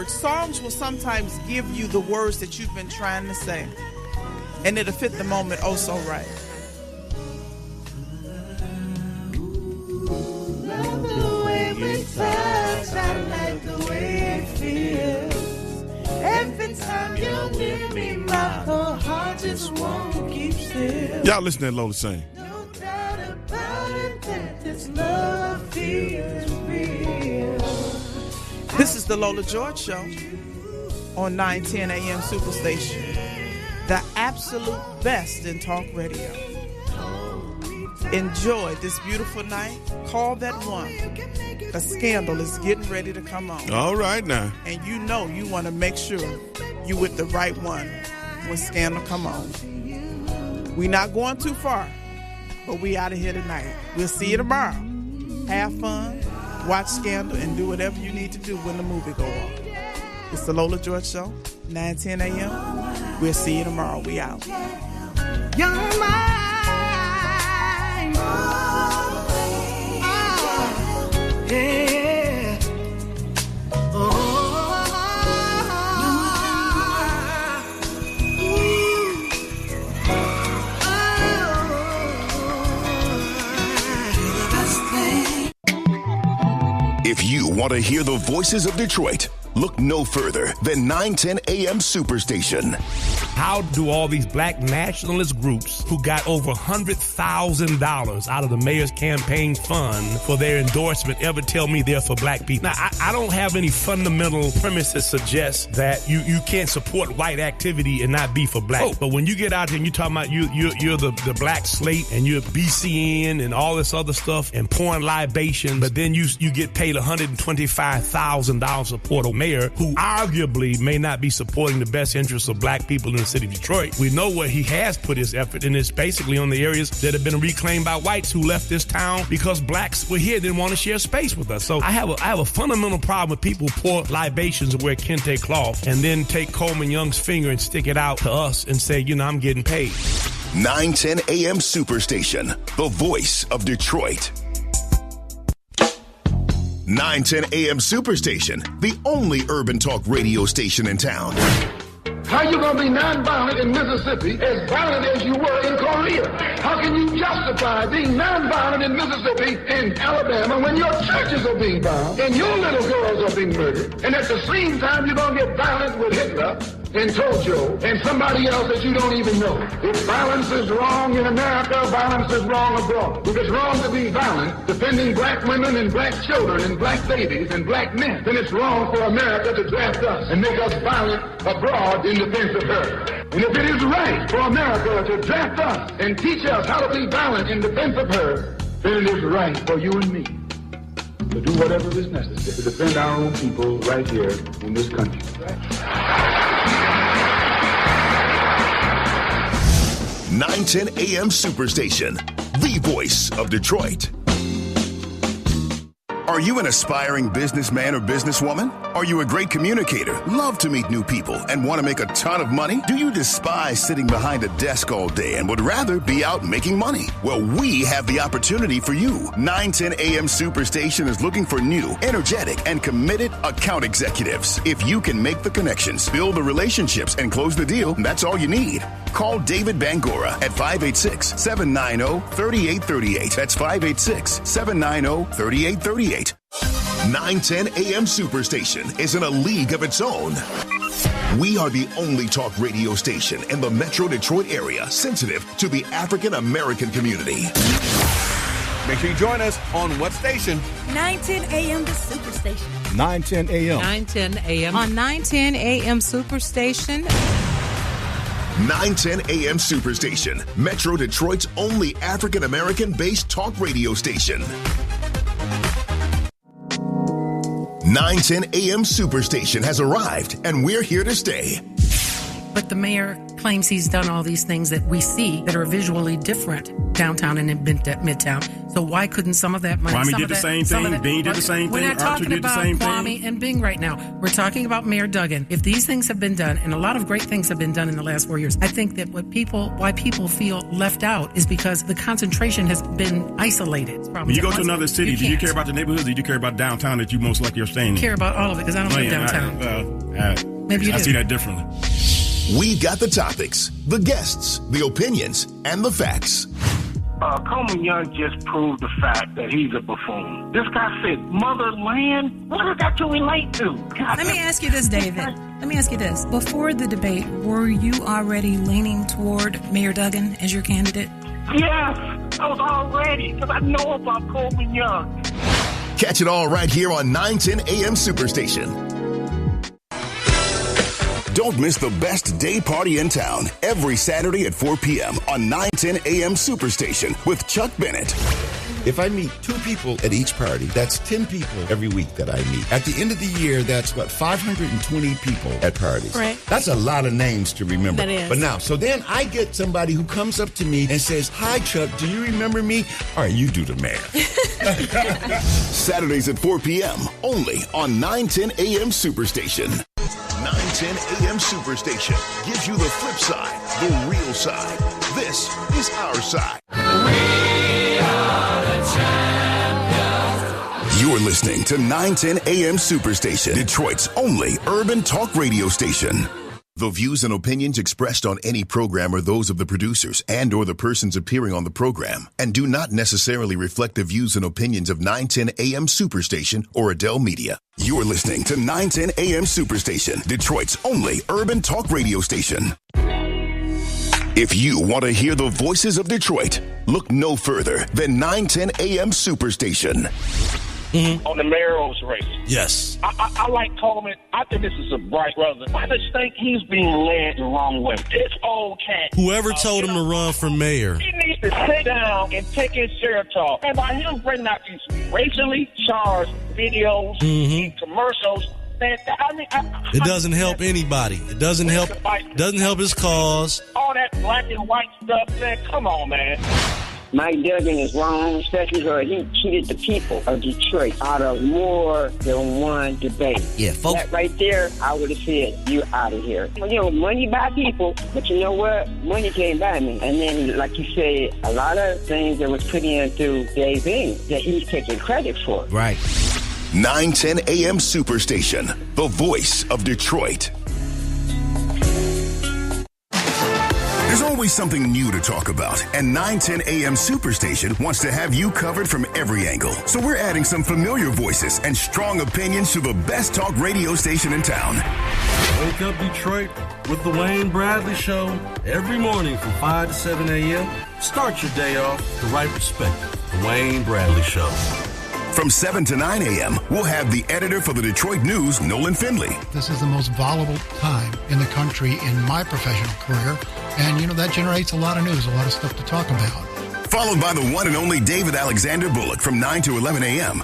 words. Songs will sometimes give you the words that you've been trying to say, and it'll fit the moment oh so right. Love the way we touch, I like the way it feels. Every time you're near me, my whole heart just won't keep still. Y'all listen to Lola sing. No doubt about it that this love feels real. This is the Lola George Show on 910 AM Superstation. The absolute best in talk radio. Enjoy this beautiful night. Call that one. A scandal is getting ready to come on. All right now. And you know you want to make sure you with the right one when scandal come on. We not going too far, but we out of here tonight. We'll see you tomorrow. Have fun, watch Scandal, and do whatever you need to do when the movie go on. It's the Lola George Show, 9:10 a.m. We'll see you tomorrow. We out. You're mine. Yeah. If you want to hear the voices of Detroit, look no further than 910 AM Superstation. How do all these black nationalist groups who got over $100,000 out of the mayor's campaign fund for their endorsement ever tell me they're for black people? Now, I don't have any fundamental premise that suggests that you can't support white activity and not be for black. But when you get out there and you're talking about you're the black slate and you're BCN and all this other stuff and pouring libation, but then you get paid $125,000 to support a mayor who arguably may not be supporting the best interests of black people in the city of Detroit. We know where he has put his effort, and it's basically on the areas that have been reclaimed by whites who left this town because blacks were here, didn't want to share space with us. So I have a fundamental problem with people who pour libations and wear kente cloth and then take Coleman Young's finger and stick it out to us and say, I'm getting paid. 910 AM Superstation, the voice of Detroit. 910 AM Superstation, the only urban talk radio station in town. How you gonna be nonviolent in Mississippi as violent as you were in Korea? How can you justify being nonviolent in Mississippi and Alabama when your churches are being bombed and your little girls are being murdered? And at the same time, you're gonna get violent with Hitler and Tojo and somebody else that you don't even know. If violence is wrong in America, violence is wrong abroad. If it's wrong to be violent, defending black women and black children and black babies and black men, then it's wrong for America to draft us and make us violent abroad in defense of her. And if it is right for America to draft us and teach us how to be violent in defense of her, then it is right for you and me to do whatever is necessary to defend our own people right here in this country. 910 AM Superstation, the voice of Detroit. Are you an aspiring businessman or businesswoman? Are you a great communicator, love to meet new people, and want to make a ton of money? Do you despise sitting behind a desk all day and would rather be out making money? Well, we have the opportunity for you. 910 AM Superstation is looking for new, energetic, and committed account executives. If you can make the connections, build the relationships, and close the deal, that's all you need. Call David Bangora at 586-790-3838. That's 586-790-3838. 910 AM Superstation is in a league of its own. We are the only talk radio station in the Metro Detroit area sensitive to the African American community. Make sure you join us on what station? 910 AM, the Superstation. 910 AM. 910 AM. On 910 AM Superstation. 910 AM Superstation, Metro Detroit's only African American based talk radio station. 910 AM Superstation has arrived, and we're here to stay. But the mayor claims he's done all these things that we see that are visually different downtown and in Midtown. So why couldn't some of that money... Kwame did the same thing. Bean did the same thing. We're not Archer talking did the about same Kwame thing. and Bing right now. We're talking about Mayor Duggan. If these things have been done, and a lot of great things have been done in the last 4 years, I think that why people feel left out is because the concentration has been isolated. When you go to another city, do you care about the neighborhoods or do you care about downtown that you most likely are staying in? I care about all of it because I don't live downtown. Maybe you do. I see that differently. We got the topics, the guests, the opinions, and the facts. Coleman Young just proved the fact that he's a buffoon. This guy said, motherland? What does that to relate to? God, Let me ask you this, David. Let me ask you this. Before the debate, were you already leaning toward Mayor Duggan as your candidate? Yes, I was already, because I know about Coleman Young. Catch it all right here on 910 AM Superstation. Don't miss the best day party in town every Saturday at 4 p.m. on 910 AM Superstation with Chuck Bennett. If I meet 2 people at each party, that's 10 people every week that I meet. At the end of the year, that's 520 people at parties. Right. That's a lot of names to remember. That is. But now, so then I get somebody who comes up to me and says, "Hi, Chuck, do you remember me?" All right, you do the math. Saturdays at 4 p.m. only on 910 AM Superstation. 910 AM Superstation gives you the flip side, the real side. This is our side. We are the champions. You're listening to 910 AM Superstation, Detroit's only urban talk radio station. The views and opinions expressed on any program are those of the producers and or the persons appearing on the program and do not necessarily reflect the views and opinions of 910 AM Superstation or Adele Media. You're listening to 910 AM Superstation, Detroit's only urban talk radio station. If you want to hear the voices of Detroit, look no further than 910 AM Superstation. On the mayoral's race. Yes. I like Coleman. I think this is a bright brother. I just think he's being led the wrong way. This old cat. Whoever told him to run for mayor? He needs to sit down and take his share talk. And by him bringing out these racially charged videos and commercials, it doesn't help anybody. It doesn't help his cause. All that black and white stuff, man. Come on, man. Mike Duggan is wrong, especially because he cheated the people of Detroit out of more than one debate. Yeah, folks. That right there, I would have said, you out of here. You know, money buy people, but you know what? Money can't buy me. And then, like you said, a lot of things that was put in through Dave Ing that he's taking credit for. Right. 910 AM Superstation, the voice of Detroit. There's always something new to talk about, and 910 AM Superstation wants to have you covered from every angle. So we're adding some familiar voices and strong opinions to the best talk radio station in town. Wake up, Detroit, with the Wayne Bradley Show every morning from 5 to 7 a.m. Start your day off with the right perspective. The Wayne Bradley Show. From 7 to 9 a.m., we'll have the editor for the Detroit News, Nolan Findlay. This is the most volatile time in the country in my professional career. And, you know, that generates a lot of news, a lot of stuff to talk about. Followed by the one and only David Alexander Bullock from 9 to 11 a.m.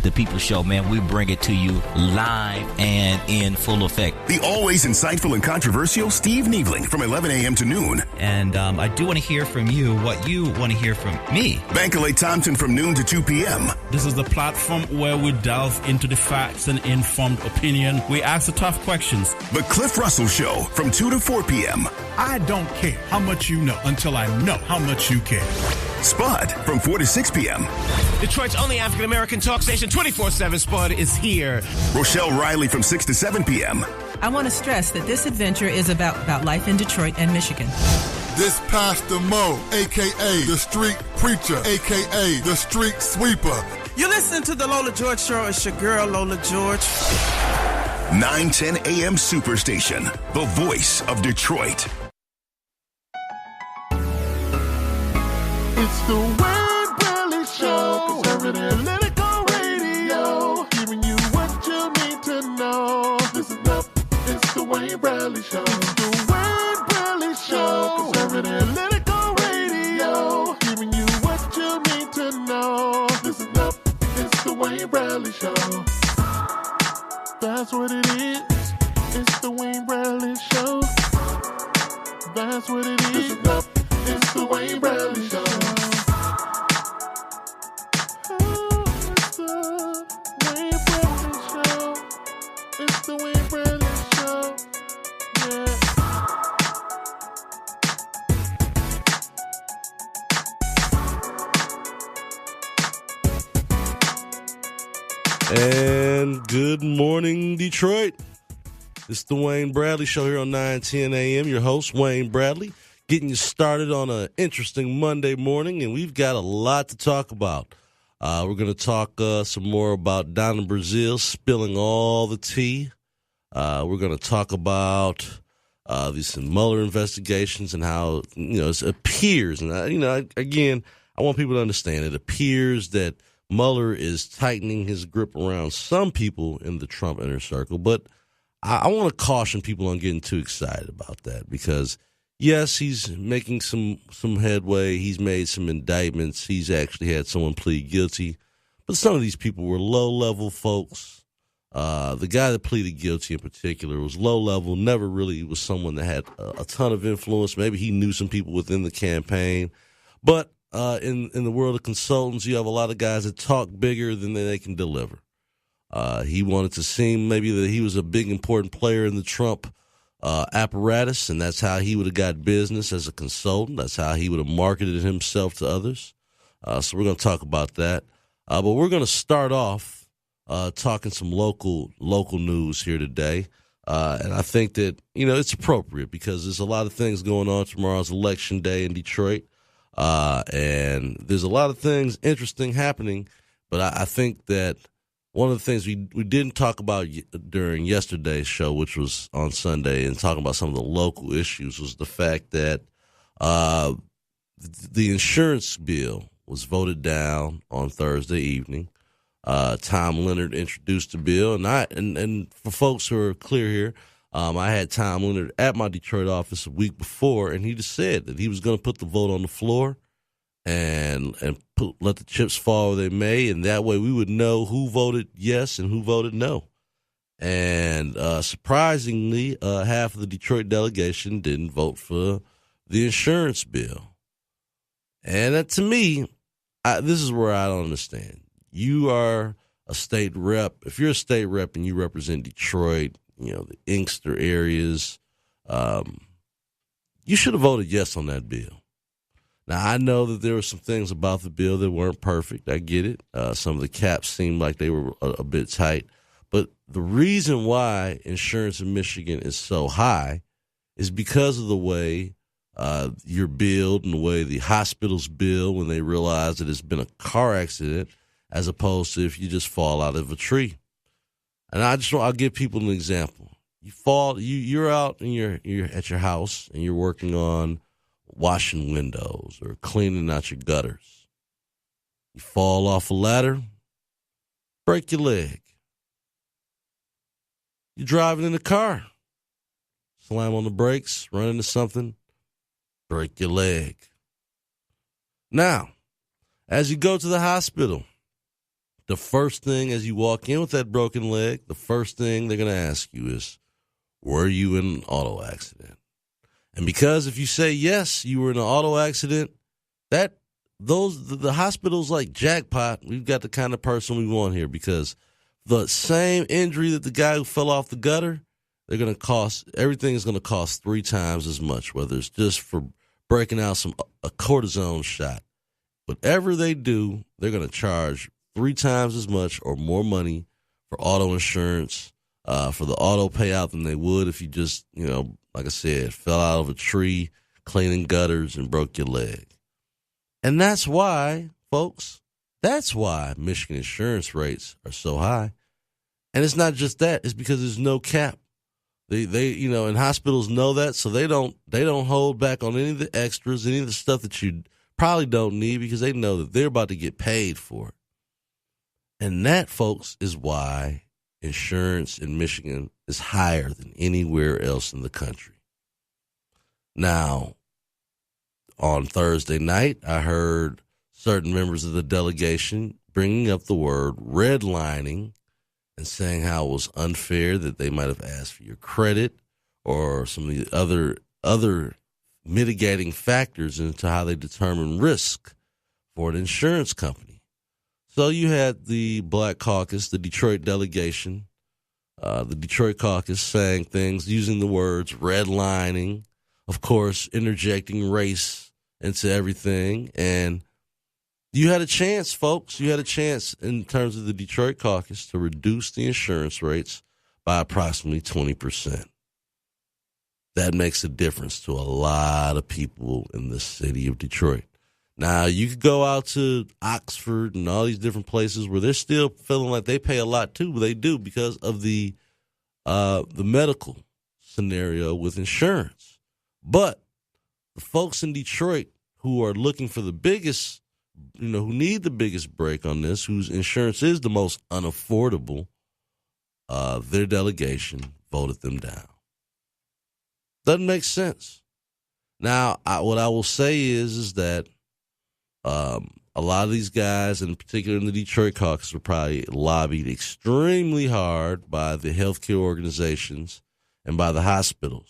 The People Show, man, we bring it to you live and in full effect. The always insightful and controversial Steve Niebling from 11 a.m. to noon. And I do want to hear from you what you want to hear from me. Bankalay Thompson from noon to 2 p.m. This is the platform where we delve into the facts and informed opinion. We ask the tough questions. The Cliff Russell Show from 2 to 4 p.m. I don't care how much you know until I know how much you care. Spud from 4 to 6 p.m. Detroit's only African-American talk station, 24/7 Spud is here. Rochelle Riley from 6 to 7 p.m. I want to stress that this adventure is about life in Detroit and Michigan. This Pastor Mo, a.k.a. the Street Preacher, a.k.a. the Street Sweeper. You listen to the Lola George Show. It's your girl, Lola George. 910 AM Superstation, the voice of Detroit. It's the Wayne Bradley Show, conservative political radio, giving you what you need to know. Listen up, it's the Wayne Bradley Show. It's the Wayne Bradley Show, conservative political radio, giving you what you need to know. Listen up, it's the Wayne Bradley Show. That's what it is. It's the Wayne Bradley Show. That's what it is. Listen up, it's the Wayne Bradley Show. It's the Wayne Bradley Show. It's the Wayne Bradley Show. And good morning, Detroit. It's the Wayne Bradley Show here on 9:10 a.m. Your host, Wayne Bradley, getting you started on an interesting Monday morning, and we've got a lot to talk about. We're going to talk some more about Donna Brazille spilling all the tea. We're going to talk about these Mueller investigations and how, it appears, and again, I want people to understand, it appears that Mueller is tightening his grip around some people in the Trump inner circle, but I want to caution people on getting too excited about that because, yes, he's making some headway. He's made some indictments. He's actually had someone plead guilty, but some of these people were low-level folks. The guy that pleaded guilty in particular was low-level, never really was someone that had a ton of influence. Maybe he knew some people within the campaign, but in the world of consultants, you have a lot of guys that talk bigger than they can deliver. He wanted to seem maybe that he was a big, important player in the Trump apparatus, and that's how he would have got business as a consultant. That's how he would have marketed himself to others. So we're going to talk about that. But we're going to start off talking some local news here today. And I think that, it's appropriate because there's a lot of things going on. Tomorrow's Election Day in Detroit. And there's a lot of things interesting happening, but I think that one of the things we didn't talk about during yesterday's show, which was on Sunday, and talking about some of the local issues, was the fact that the insurance bill was voted down on Thursday evening. Tom Leonard introduced the bill, and for folks who are clear here, I had Tom Leonard at my Detroit office a week before, and he just said that he was going to put the vote on the floor and let the chips fall where they may, and that way we would know who voted yes and who voted no. And surprisingly, half of the Detroit delegation didn't vote for the insurance bill. And that, to me, this is where I don't understand. You are a state rep. If you're a state rep and you represent Detroit, the Inkster areas, you should have voted yes on that bill. Now, I know that there were some things about the bill that weren't perfect. I get it. Some of the caps seemed like they were a bit tight. But the reason why insurance in Michigan is so high is because of the way you're billed and the way the hospitals bill when they realize that it's been a car accident as opposed to if you just fall out of a tree. And I'll give people an example. You're out and you're at your house and you're working on washing windows or cleaning out your gutters. You fall off a ladder, break your leg. You're driving in the car, slam on the brakes, run into something, break your leg. Now, as you go to the hospital, the first thing as you walk in with that broken leg, the first thing they're going to ask you is, were you in an auto accident? And because if you say yes, you were in an auto accident, the hospital's like jackpot. We've got the kind of person we want here because the same injury that the guy who fell off the gutter, everything is going to cost 3 times as much, whether it's just for breaking out a cortisone shot. Whatever they do, they're going to charge 3 times as much or more money for auto insurance, for the auto payout than they would if you just, like I said, fell out of a tree, cleaning gutters, and broke your leg. And that's why, folks, Michigan insurance rates are so high. And it's not just that, it's because there's no cap. They and hospitals know that, so they don't hold back on any of the extras, any of the stuff that you probably don't need because they know that they're about to get paid for it. And that, folks, is why insurance in Michigan is higher than anywhere else in the country. Now, on Thursday night, I heard certain members of the delegation bringing up the word redlining and saying how it was unfair that they might have asked for your credit or some of the other mitigating factors into how they determine risk for an insurance company. So you had the Black Caucus, the Detroit delegation, the Detroit caucus saying things using the words redlining, of course, interjecting race into everything. And you had a chance, folks. You had a chance in terms of the Detroit caucus to reduce the insurance rates by approximately 20%. That makes a difference to a lot of people in the city of Detroit. Now, you could go out to Oxford and all these different places where they're still feeling like they pay a lot too, but they do because of the medical scenario with insurance. But the folks in Detroit who are looking for the biggest, who need the biggest break on this, whose insurance is the most unaffordable, their delegation voted them down. Doesn't make sense. Now, what I will say is that a lot of these guys, in particular in the Detroit caucus, were probably lobbied extremely hard by the healthcare organizations and by the hospitals.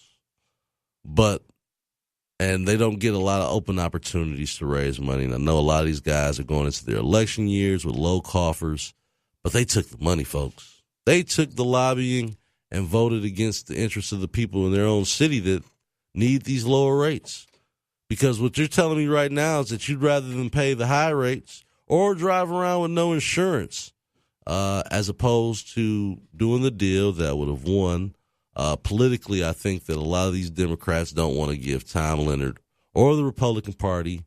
And they don't get a lot of open opportunities to raise money. And I know a lot of these guys are going into their election years with low coffers, but they took the money, folks. They took the lobbying and voted against the interests of the people in their own city that need these lower rates. Because what you're telling me right now is that you'd rather than pay the high rates or drive around with no insurance, as opposed to doing the deal that would have won. Politically, I think that a lot of these Democrats don't want to give Tom Leonard or the Republican Party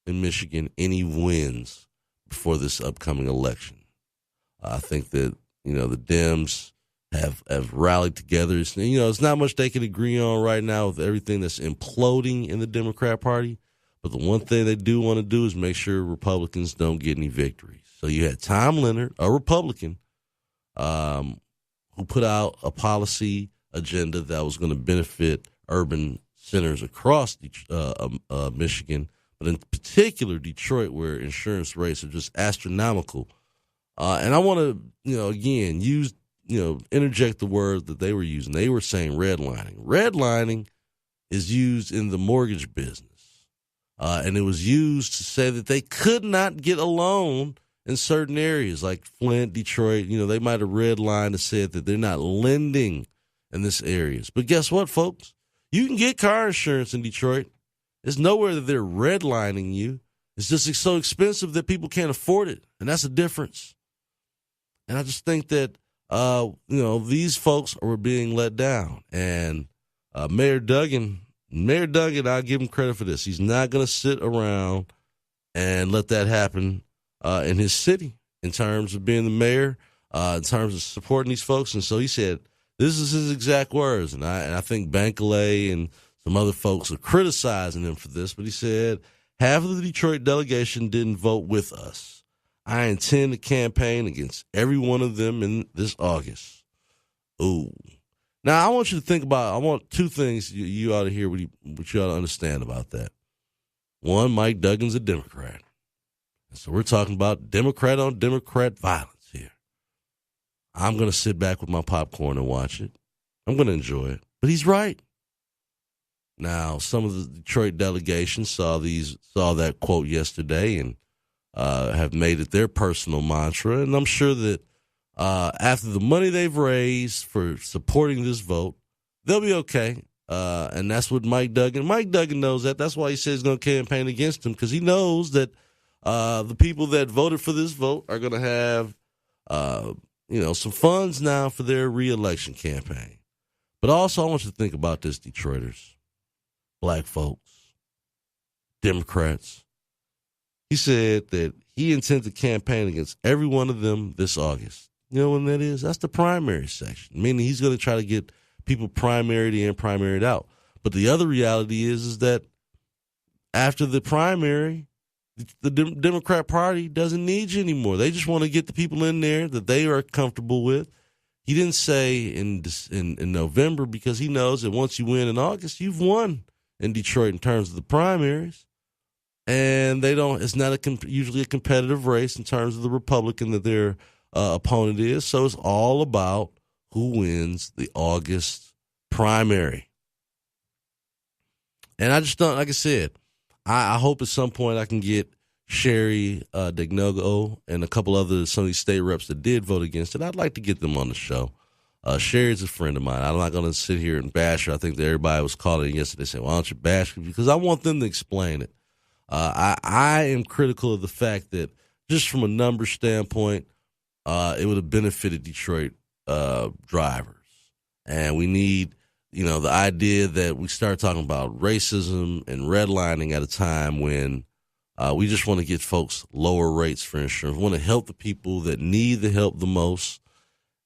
in Michigan any wins before this upcoming election. I think that, the Dems have rallied together. It's not much they can agree on right now with everything that's imploding in the Democrat Party. But the one thing they do want to do is make sure Republicans don't get any victories. So you had Tom Leonard, a Republican, who put out a policy agenda that was going to benefit urban centers across Michigan, but in particular Detroit, where insurance rates are just astronomical. And I want to, again, interject the word that they were using. They were saying redlining. Redlining is used in the mortgage business. And it was used to say that they could not get a loan in certain areas like Flint, Detroit. They might have redlined and said that they're not lending in this areas. But guess what, folks? You can get car insurance in Detroit. There's nowhere that they're redlining you. It's just so expensive that people can't afford it. And that's a difference. And I just think that these folks were being let down. And Mayor Duggan, I'll give him credit for this. He's not going to sit around and let that happen in his city in terms of being the mayor, in terms of supporting these folks. And so he said, this is his exact words. And I think Bankley and some other folks are criticizing him for this. But he said, half of the Detroit delegation didn't vote with us. I intend to campaign against every one of them in this August. Ooh. Now, I want you to think about, I want two things you ought to hear, what you ought to understand about that. One, Mike Duggan's a Democrat. So we're talking about Democrat on Democrat violence here. I'm going to sit back with my popcorn and watch it. I'm going to enjoy it. But he's right. Now, some of the Detroit delegation saw that quote yesterday and have made it their personal mantra. And I'm sure that after the money they've raised for supporting this vote, they'll be okay. And that's what Mike Duggan knows that. That's why he says he's going to campaign against him, because he knows that the people that voted for this vote are going to have, some funds now for their reelection campaign. But also, I want you to think about this, Detroiters, black folks, Democrats. He said that he intends to campaign against every one of them this August. You know when that is? That's the primary section, meaning he's going to try to get people primaried in, primaried out. But the other reality is that after the primary, the Democrat Party doesn't need you anymore. They just want to get the people in there that they are comfortable with. He didn't say in November, because he knows that once you win in August, you've won in Detroit in terms of the primaries. And it's not usually a competitive race in terms of the Republican that their opponent is. So it's all about who wins the August primary. And I just don't, like I said, I hope at some point I can get Sherry Dignogo and a couple some of these state reps that did vote against it. I'd like to get them on the show. Sherry's a friend of mine. I'm not going to sit here and bash her. I think that everybody was calling yesterday saying, why don't you bash her? Because I want them to explain it. I am critical of the fact that just from a numbers standpoint, it would have benefited Detroit drivers. And we need, the idea that we start talking about racism and redlining at a time when we just want to get folks lower rates for insurance. We want to help the people that need the help the most.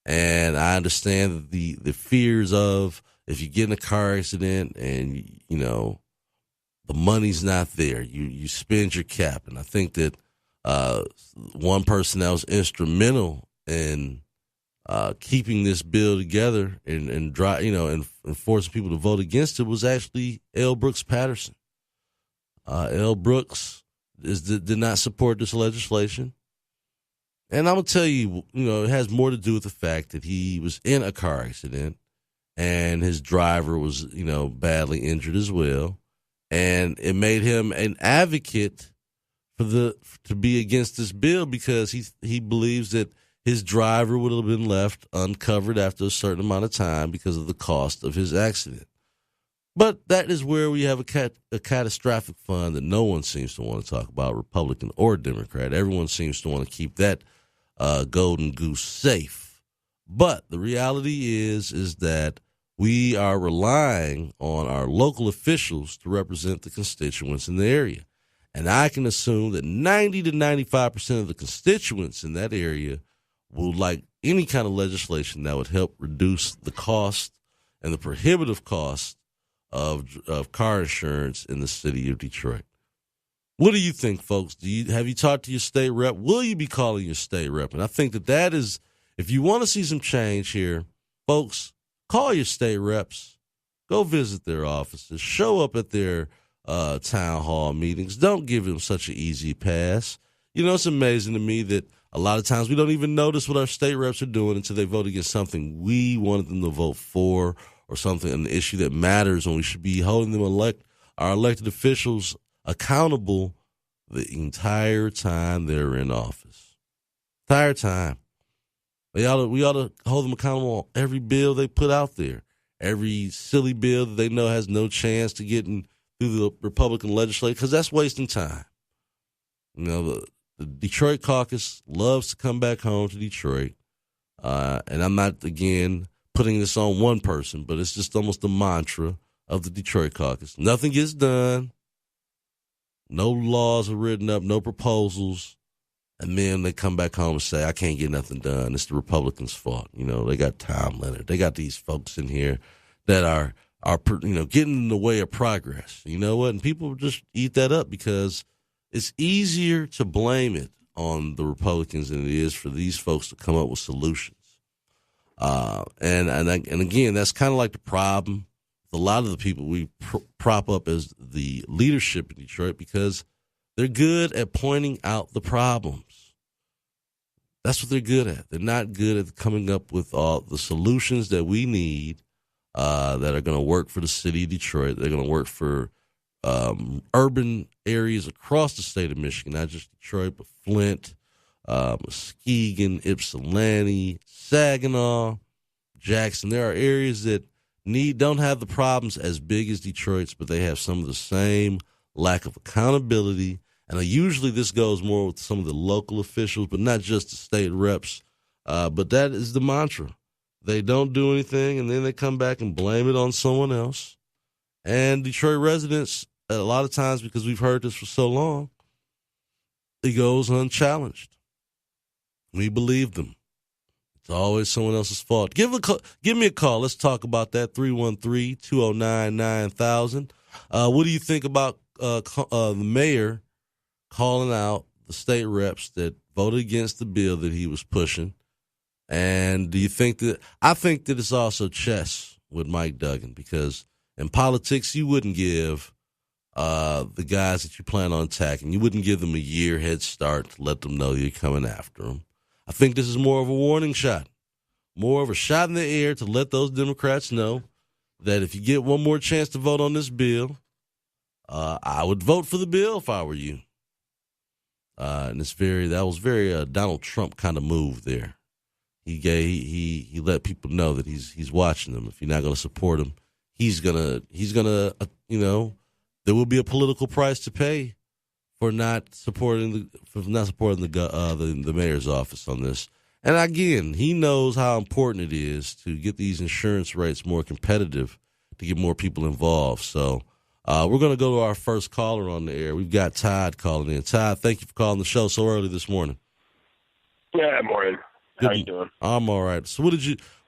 And I understand the fears of if you get in a car accident and, the money's not there, you spend your cap. And I think that one person that was instrumental in keeping this bill together and forcing people to vote against it was actually L. Brooks Patterson. L. Brooks did not support this legislation. And I'm going to tell you, it has more to do with the fact that he was in a car accident and his driver was, badly injured as well. And it made him an advocate to be against this bill because he believes that his driver would have been left uncovered after a certain amount of time because of the cost of his accident. But that is where we have a catastrophic fund that no one seems to want to talk about, Republican or Democrat. Everyone seems to want to keep that golden goose safe. But the reality is that we are relying on our local officials to represent the constituents in the area. And I can assume that 90 to 95% of the constituents in that area would like any kind of legislation that would help reduce the cost and the prohibitive cost of car insurance in the city of Detroit. What do you think, folks? Have you talked to your state rep? Will you be calling your state rep? And I think that is, if you want to see some change here, folks, call your state reps. Go visit their offices. Show up at their town hall meetings. Don't give them such an easy pass. It's amazing to me that a lot of times we don't even notice what our state reps are doing until they vote against something we wanted them to vote for or an issue that matters, when we should be holding our elected officials accountable the entire time they're in office. Entire time. We ought to hold them accountable on every bill they put out there, every silly bill that they know has no chance to get through the Republican legislature, because that's wasting time. The Detroit caucus loves to come back home to Detroit, and I'm not, again, putting this on one person, but it's just almost the mantra of the Detroit caucus. Nothing gets done. No laws are written up, no proposals. And then they come back home and say, I can't get nothing done. It's the Republicans' fault. They got Tom Leonard. They got these folks in here that are getting in the way of progress. You know what? And people just eat that up because it's easier to blame it on the Republicans than it is for these folks to come up with solutions. And again, that's kind of like the problem with a lot of the people we prop up as the leadership in Detroit, because they're good at pointing out the problems. That's what they're good at. They're not good at coming up with all the solutions that we need that are going to work for the city of Detroit. They're going to work for urban areas across the state of Michigan, not just Detroit, but Flint, Muskegon, Ypsilanti, Saginaw, Jackson. There are areas that don't have the problems as big as Detroit's, but they have some of the same lack of accountability. And usually this goes more with some of the local officials, but not just the state reps. But that is the mantra. They don't do anything, and then they come back and blame it on someone else. And Detroit residents, a lot of times, because we've heard this for so long, it goes unchallenged. We believe them. It's always someone else's fault. Give me a call. Let's talk about that, 313-209-9000. What do you think about the mayor calling out the state reps that voted against the bill that he was pushing? And do you think that – I think that it's also chess with Mike Duggan, because in politics you wouldn't give the guys that you plan on attacking, you wouldn't give them a year head start to let them know you're coming after them. I think this is more of a warning shot, more of a shot in the air to let those Democrats know that if you get one more chance to vote on this bill, I would vote for the bill if I were you. And that was very Donald Trump kind of move there. He let people know that he's watching them. If you're not going to support him, he's gonna there will be a political price to pay for not supporting the mayor's office on this. And again, he knows how important it is to get these insurance rates more competitive to get more people involved. So we're going to go to our first caller on the air. We've got Todd calling in. Todd, thank you for calling the show so early this morning. Yeah, morning. How you doing? I'm all right. So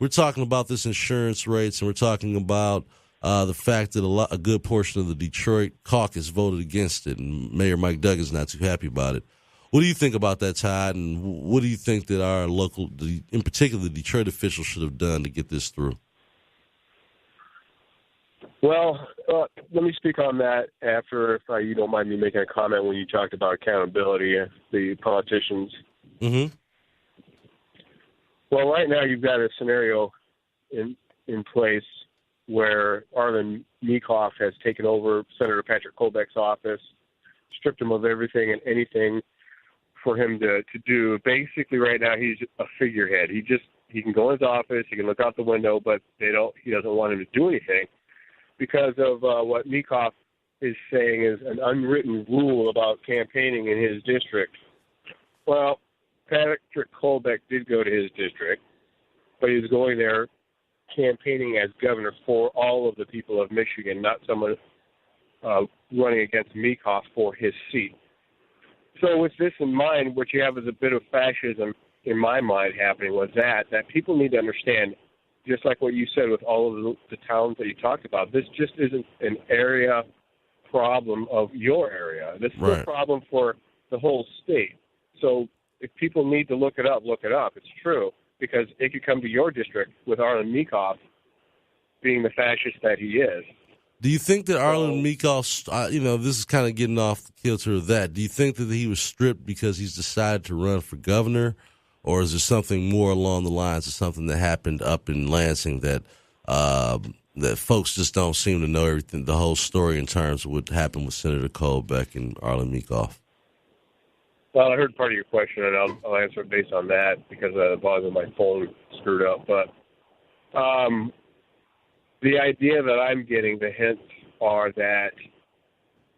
we're talking about this insurance rates, and we're talking about the fact that a good portion of the Detroit caucus voted against it, and Mayor Mike Duggan's not too happy about it. What do you think about that, Todd, and what do you think that our local, in particular the Detroit officials, should have done to get this through? Well, let me speak on that after, if you don't mind me making a comment when you talked about accountability, the politicians. Mm-hmm. Well, right now you've got a scenario in place where Arlen Meekhoff has taken over Senator Patrick Colbeck's office, stripped him of everything and anything for him to do. Basically, right now he's a figurehead. He can go in his office, he can look out the window, but he doesn't want him to do anything because of what Meekhoff is saying is an unwritten rule about campaigning in his district. Well, Patrick Colbeck did go to his district, but he was going there campaigning as governor for all of the people of Michigan, not someone running against Meekhoff for his seat. So with this in mind, what you have is a bit of fascism, in my mind, happening with that people need to understand, just like what you said with all of the towns that you talked about, this just isn't an area problem of your area. This is a problem for the whole state. So if people need to look it up. It's true, because it could come to your district with Arlen Meekhoff being the fascist that he is. Do you think that Arlen Meekhoff, this is kind of getting off the kilter of that. Do you think that he was stripped because he's decided to run for governor, or is there something more along the lines of something that happened up in Lansing that that folks just don't seem to know everything, the whole story in terms of what happened with Senator Colbeck and Arlen Meekhoff? Well, I heard part of your question, and I'll answer it based on that because my phone screwed up. But the idea that I'm getting, the hints are that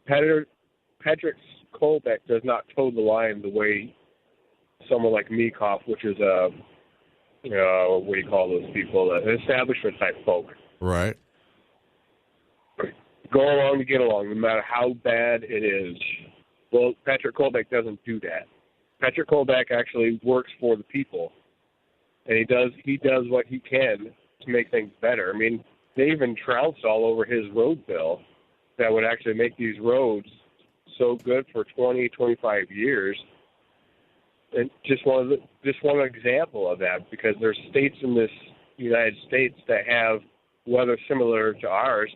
Patrick Colbeck does not toe the line the way someone like Meekhoff, which is what do you call those people? An establishment type folk. Right. Go along to get along, no matter how bad it is. Well, Patrick Colbeck doesn't do that. Patrick Colbeck actually works for the people, and he does what he can to make things better. I mean, they even trounced all over his road bill that would actually make these roads so good for 20, 25 years. And just one example of that, because there's states in this United States that have weather similar to ours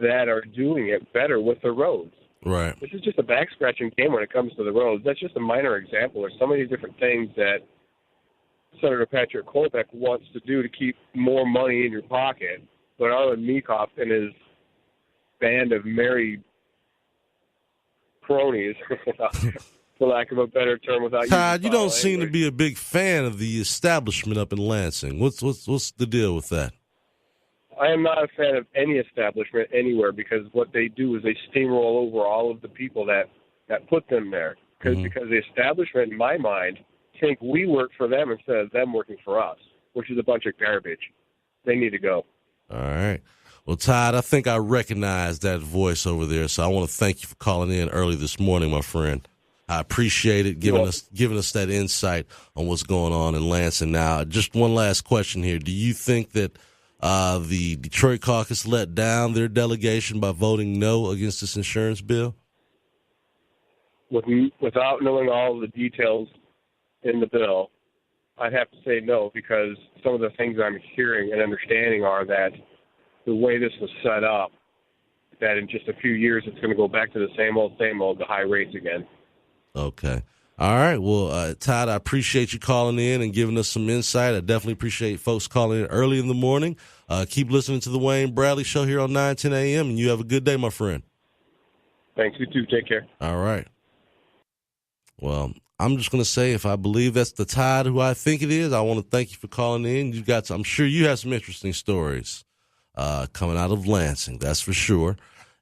that are doing it better with the roads. Right. This is just a back-scratching game when it comes to the roads. That's just a minor example. There's so many different things that Senator Patrick Colbeck wants to do to keep more money in your pocket, but Arlen Meekhoff and his band of merry cronies, for lack of a better term, without Todd, you don't seem to be a big fan of the establishment up in Lansing. What's the deal with that? I am not a fan of any establishment anywhere, because what they do is they steamroll over all of the people that put them there. Because the establishment, in my mind, think we work for them instead of them working for us, which is a bunch of garbage. They need to go. All right. Well, Todd, I think I recognize that voice over there, so I want to thank you for calling in early this morning, my friend. I appreciate it, giving us that insight on what's going on in Lansing. Now, just one last question here. Do you think that the Detroit caucus let down their delegation by voting no against this insurance bill? Without knowing all of the details in the bill, I'd have to say no, because some of the things I'm hearing and understanding are that the way this was set up, that in just a few years it's going to go back to the same old, the high rates again. Okay. All right. Well, Todd, I appreciate you calling in and giving us some insight. I definitely appreciate folks calling in early in the morning. Keep listening to the Wayne Bradley Show here on 910 a.m., and you have a good day, my friend. Thanks. You too. Take care. All right. Well, I'm just going to say, if I believe that's the Tide who I think it is, I want to thank you for calling in. I'm sure you have some interesting stories coming out of Lansing, that's for sure.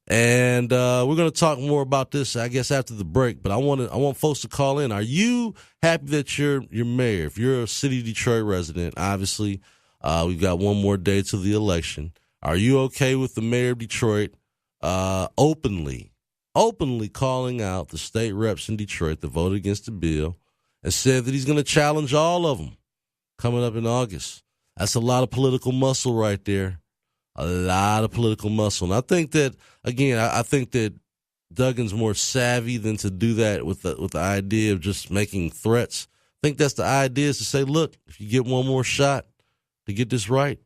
And we're going to talk more about this, I guess, after the break. But I want folks to call in. Are you happy that you're mayor? If you're a city of Detroit resident, obviously, we've got one more day to the election. Are you okay with the mayor of Detroit openly calling out the state reps in Detroit that voted against the bill and said that he's going to challenge all of them coming up in August? That's a lot of political muscle right there. A lot of political muscle. And I think that, again, I think that Duggan's more savvy than to do that with the idea of just making threats. I think that's the idea, is to say, look, if you get one more shot to get this right,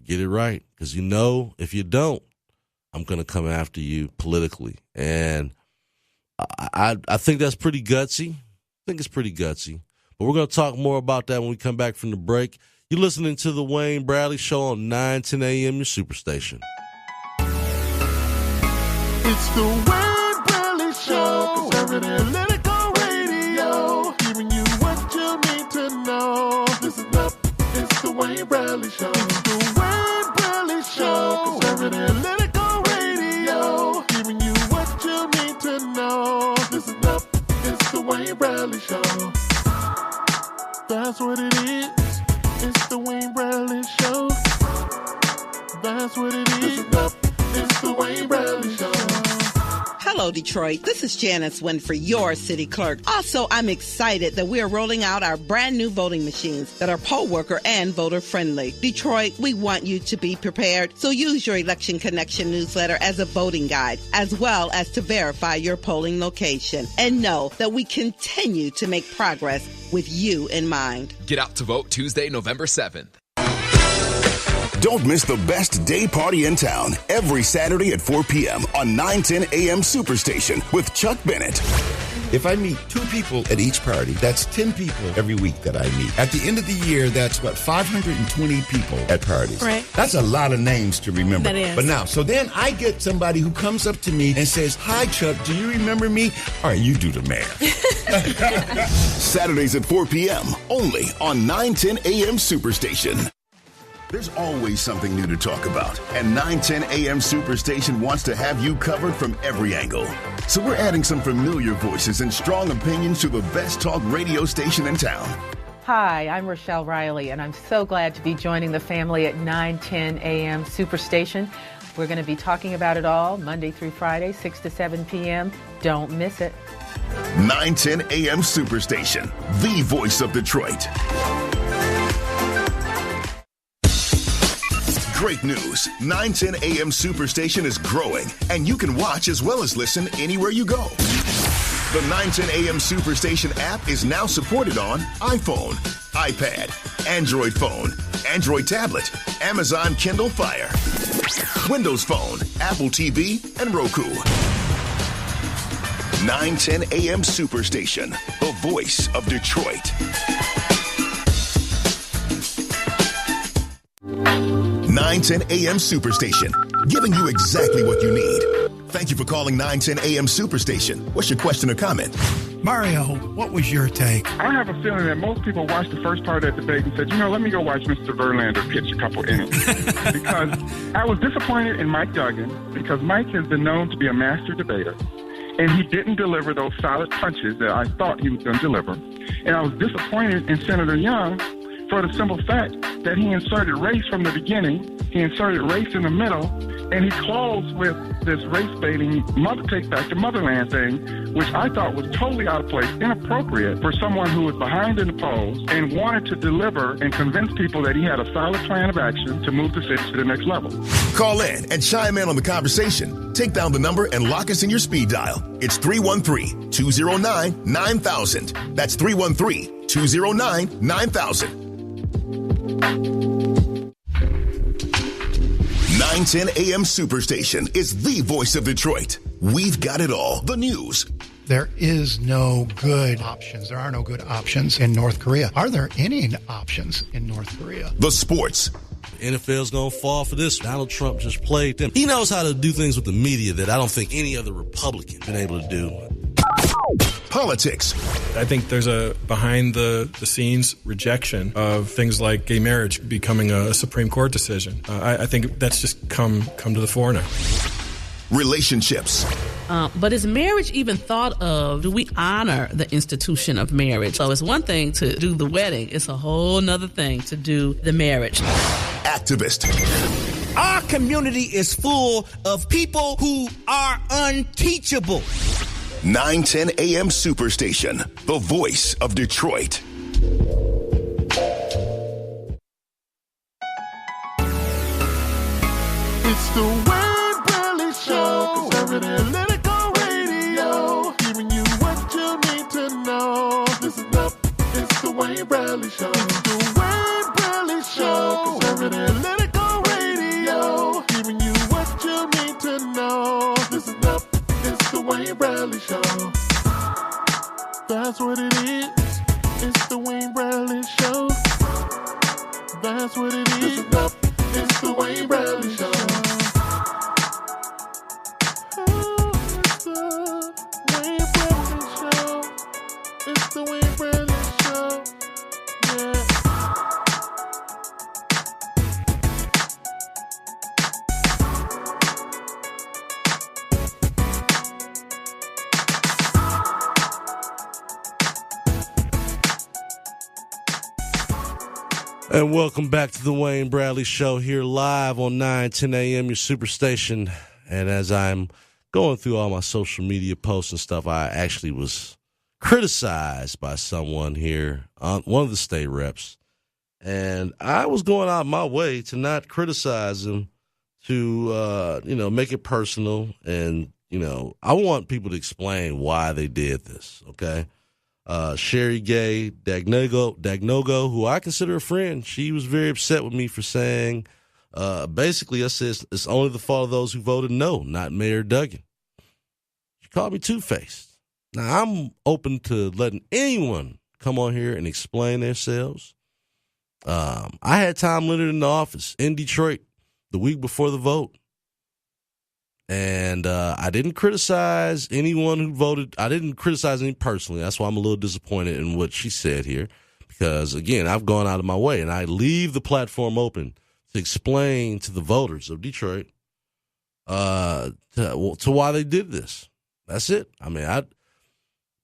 get it right. Because you know, if you don't, I'm going to come after you politically. And I think that's pretty gutsy. I think it's pretty gutsy. But we're going to talk more about that when we come back from the break. You're listening to the Wayne Bradley Show on 910 AM, your superstation. It's the Wayne Bradley Show, conservative political radio, giving you what you need to know. Listen up, it's the Wayne Bradley Show. It's the Wayne Bradley Show, conservative political radio, giving you what you need to know. Listen up, it's the Wayne Bradley Show. That's what it is. It's the Wayne Bradley Show. That's what it is. It's the Wayne Bradley Show. Hello, Detroit. This is Janice Winfrey, your city clerk. Also, I'm excited that we are rolling out our brand new voting machines that are poll worker and voter friendly. Detroit, we want you to be prepared, so use your Election Connection newsletter as a voting guide, as well as to verify your polling location. And know that we continue to make progress with you in mind. Get out to vote Tuesday, November 7th. Don't miss the best day party in town every Saturday at 4 p.m. on 910 AM Superstation with Chuck Bennett. If I meet 2 people at each party, that's 10 people every week that I meet. At the end of the year, that's 520 people at parties. Right. That's a lot of names to remember. That is. But now, so then I get somebody who comes up to me and says, "Hi, Chuck, do you remember me?" All right, you do the math. Saturdays at 4 p.m. only on 910 AM Superstation. There's always something new to talk about, and 910 AM Superstation wants to have you covered from every angle. So we're adding some familiar voices and strong opinions to the best talk radio station in town. Hi, I'm Rochelle Riley, and I'm so glad to be joining the family at 910 AM Superstation. We're going to be talking about it all Monday through Friday, 6 to 7 p.m. Don't miss it. 910 AM Superstation, the voice of Detroit. Great news. 910 AM Superstation is growing, and you can watch as well as listen anywhere you go. The 910 AM Superstation app is now supported on iPhone, iPad, Android phone, Android tablet, Amazon Kindle Fire, Windows Phone, Apple TV, and Roku. 910 AM Superstation, the voice of Detroit. 910 AM Superstation, giving you exactly what you need. Thank you for calling 910 AM Superstation. What's your question or comment? Mario, what was your take? I have a feeling that most people watched the first part of that debate and said, let me go watch Mr. Verlander pitch a couple innings. Because I was disappointed in Mike Duggan, because Mike has been known to be a master debater, and he didn't deliver those solid punches that I thought he was going to deliver. And I was disappointed in Senator Young for the simple fact that he inserted race from the beginning, he inserted race in the middle, and he closed with this race-baiting take back to motherland thing, which I thought was totally out of place, inappropriate for someone who was behind in the polls and wanted to deliver and convince people that he had a solid plan of action to move the city to the next level. Call in and chime in on the conversation. Take down the number and lock us in your speed dial. It's 313-209-9000. That's 313-209-9000. 910 AM Superstation is the voice of Detroit. We've got it all. The news. There is no good options. There are no good options in North Korea. Are there any options in North Korea? The sports. The NFL's going to fall for this. Donald Trump just played them. He knows how to do things with the media that I don't think any other Republican been able to do. Politics. I think there's a behind-the-scenes rejection of things like gay marriage becoming a Supreme Court decision. I think that's just come to the fore now. Relationships. But is marriage even thought of? Do we honor the institution of marriage? So it's one thing to do the wedding. It's a whole nother thing to do the marriage. Activist. Our community is full of people who are unteachable. 910 AM Superstation, the voice of Detroit. It's the Wayne Bradley Show. Conservative Political Radio. Giving you what you need to know. Listen up, it's the Wayne Bradley Show. It's the Wayne Bradley Show. Conservative Political Radio. Giving you what you need to know. Listen up, it's the Wayne Bradley Show. That's what it is. It's the Wayne Bradley Show. That's what it is. Listen up, it's the Wayne Bradley Show. It's the Wayne Bradley Show. Yeah. And welcome back to the Wayne Bradley Show here live on 910 AM, your superstation. And as I'm going through all my social media posts and stuff, I actually was criticized by someone here, one of the state reps. And I was going out of my way to not criticize him, to, make it personal. And, I want people to explain why they did this, okay? Sherry Gay Dagnogo, who I consider a friend, she was very upset with me for saying, basically, I said it's only the fault of those who voted no, not Mayor Duggan. She called me two-faced. Now, I'm open to letting anyone come on here and explain themselves. I had Tom Leonard in the office in Detroit the week before the vote. And I didn't criticize anyone who voted. I didn't criticize any personally. That's why I'm a little disappointed in what she said here. Because, again, I've gone out of my way, and I leave the platform open to explain to the voters of Detroit to why they did this. That's it. I mean,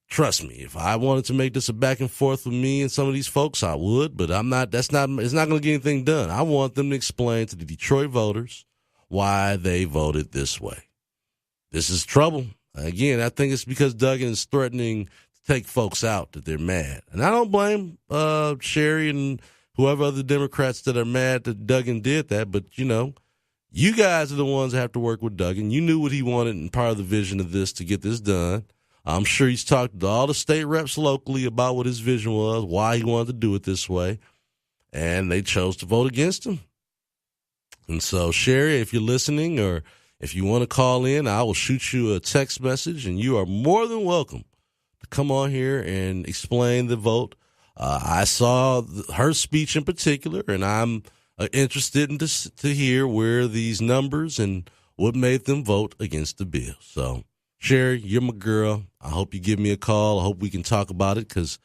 trust me, if I wanted to make this a back and forth with me and some of these folks, I would. But it's not going to get anything done. I want them to explain to the Detroit voters why they voted this way. This is trouble. Again, I think it's because Duggan is threatening to take folks out that they're mad. And I don't blame Sherry and whoever other Democrats that are mad that Duggan did that. But, you guys are the ones that have to work with Duggan. You knew what he wanted and part of the vision of this to get this done. I'm sure he's talked to all the state reps locally about what his vision was, why he wanted to do it this way. And they chose to vote against him. And so, Sherry, if you're listening or if you want to call in, I will shoot you a text message, and you are more than welcome to come on here and explain the vote. I saw her speech in particular, and I'm interested in to hear where these numbers and what made them vote against the bill. So, Sherry, you're my girl. I hope you give me a call. I hope we can talk about it, because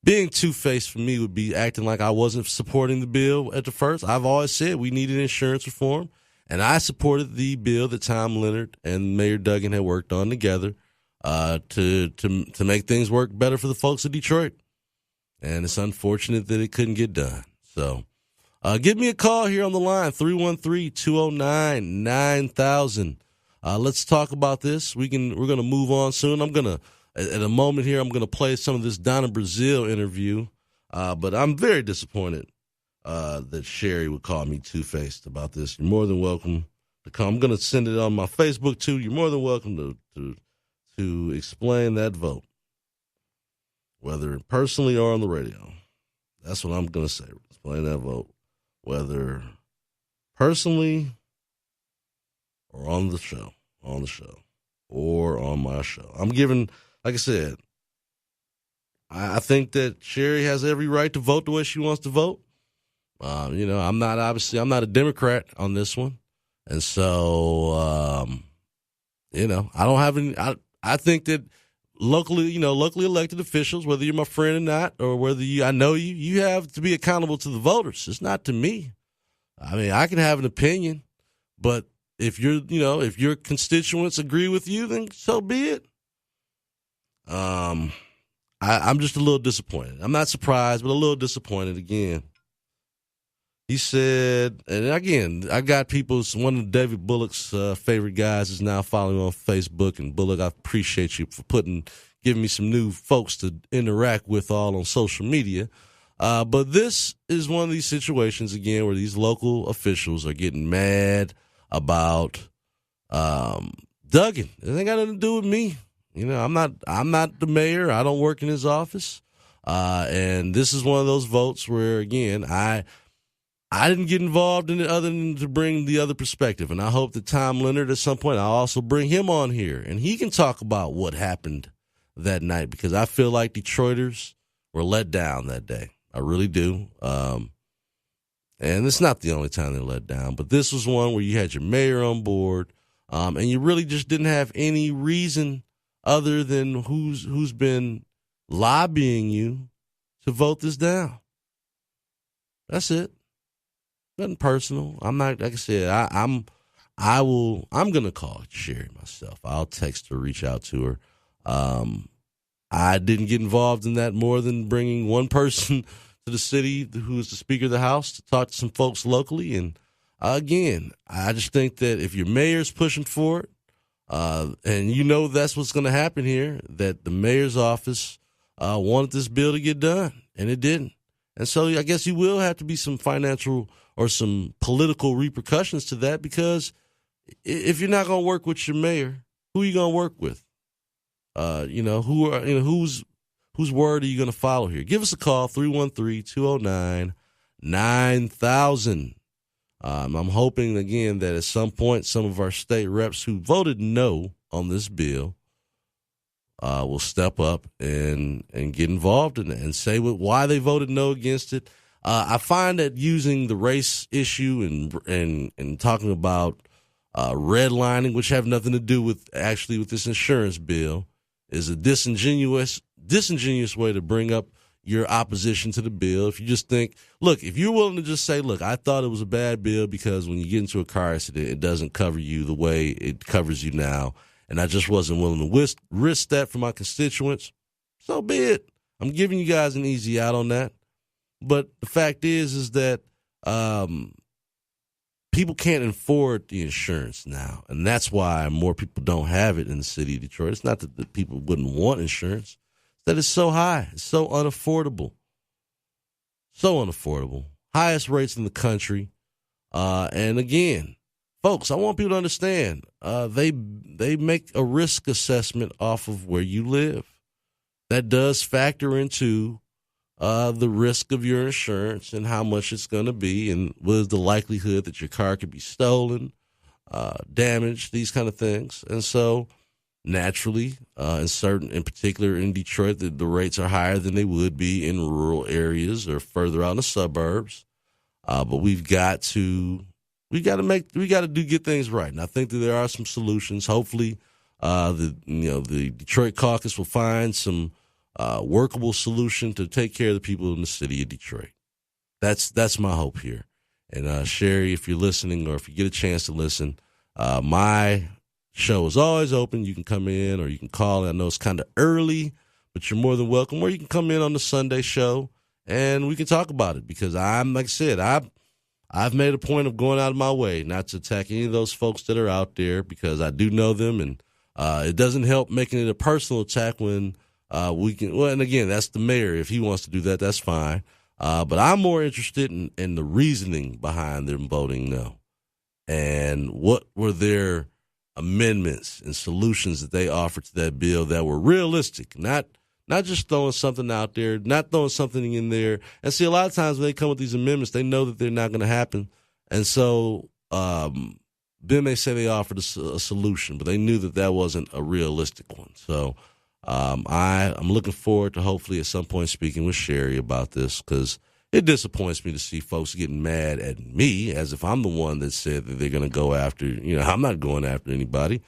being two-faced for me would be acting like I wasn't supporting the bill at the first. I've always said we needed insurance reform, and I supported the bill that Tom Leonard and Mayor Duggan had worked on together to make things work better for the folks of Detroit. And it's unfortunate that it couldn't get done. So give me a call here on the line, 313-209-9000. Let's talk about this. We're going to move on soon. At a moment here, I'm going to play some of this Donna Brazille interview, but I'm very disappointed that Sherry would call me two-faced about this. You're more than welcome to come. I'm going to send it on my Facebook, too. You're more than welcome to explain that vote, whether personally or on the radio. That's what I'm going to say. Explain that vote, whether personally or on the show, or on my show. I'm giving... Like I said, I think that Sherry has every right to vote the way she wants to vote. I'm not a Democrat on this one. And so, I don't have any, I think that locally elected officials, whether you're my friend or not, or whether I know you, you have to be accountable to the voters. It's not to me. I mean, I can have an opinion, but if your constituents agree with you, then so be it. I'm just a little disappointed. I'm not surprised, but a little disappointed again. He said, and again, I got people, one of David Bullock's favorite guys is now following me on Facebook. And Bullock, I appreciate you for giving me some new folks to interact with all on social media. But this is one of these situations, again, where these local officials are getting mad about Duggan. It ain't got nothing to do with me. I'm not the mayor. I don't work in his office. And this is one of those votes where, again, I didn't get involved in it other than to bring the other perspective. And I hope that Tom Leonard at some point, I'll also bring him on here and he can talk about what happened that night, because I feel like Detroiters were let down that day. I really do. And it's not the only time they let down, but this was one where you had your mayor on board, and you really just didn't have any reason other than who's been lobbying you to vote this down. That's it. Nothing personal. I'm not, like I said, I'm going to call Sherry myself. I'll text her, reach out to her. I didn't get involved in that more than bringing one person to the city who is the Speaker of the House to talk to some folks locally. And again, I just think that if your mayor's pushing for it, and that's what's going to happen here, that the mayor's office wanted this bill to get done, and it didn't. And so I guess you will have to be some financial or some political repercussions to that, because if you're not going to work with your mayor, who are you going to work with? Whose word are you going to follow here? Give us a call, 313-209-9000. I'm hoping, again, that at some point some of our state reps who voted no on this bill will step up and get involved in it and say why they voted no against it. I find that using the race issue and talking about redlining, which have nothing to do with this insurance bill, is a disingenuous way to bring up your opposition to the bill. If you just think, look, if you're willing to just say, look, I thought it was a bad bill because when you get into a car accident, it doesn't cover you the way it covers you now, and I just wasn't willing to risk that for my constituents, so be it. I'm giving you guys an easy out on that. But the fact is that people can't afford the insurance now, and that's why more people don't have it in the city of Detroit. It's not that people wouldn't want insurance. It's that it's so high. It's so unaffordable. So unaffordable. Highest rates in the country. And again, folks, I want people to understand, they make a risk assessment off of where you live. That does factor into the risk of your insurance and how much it's going to be, and what is the likelihood that your car could be stolen, damaged, these kind of things. And so naturally, in particular in Detroit, the rates are higher than they would be in rural areas or further out in the suburbs. But we got to get things right. And I think that there are some solutions. Hopefully, the Detroit caucus will find some workable solution to take care of the people in the city of Detroit. That's my hope here. And Sherry, if you're listening, or if you get a chance to listen, my show is always open. You can come in or you can call. I know it's kind of early, but you're more than welcome. Or you can come in on the Sunday show and we can talk about it, because like I said, I've made a point of going out of my way not to attack any of those folks that are out there, because I do know them, and it doesn't help making it a personal attack when we can. Well, and again, that's the mayor. If he wants to do that, that's fine. But I'm more interested in the reasoning behind them voting no, and what were their amendments and solutions that they offered to that bill that were realistic, not just throwing something out there, not throwing something in there. And see, a lot of times when they come with these amendments, they know that they're not going to happen, and so then they say they offered a solution, but they knew that wasn't a realistic one. So I'm looking forward to hopefully at some point speaking with Sherry about this, because it disappoints me to see folks getting mad at me as if I'm the one that said that they're going to go after, I'm not going after anybody.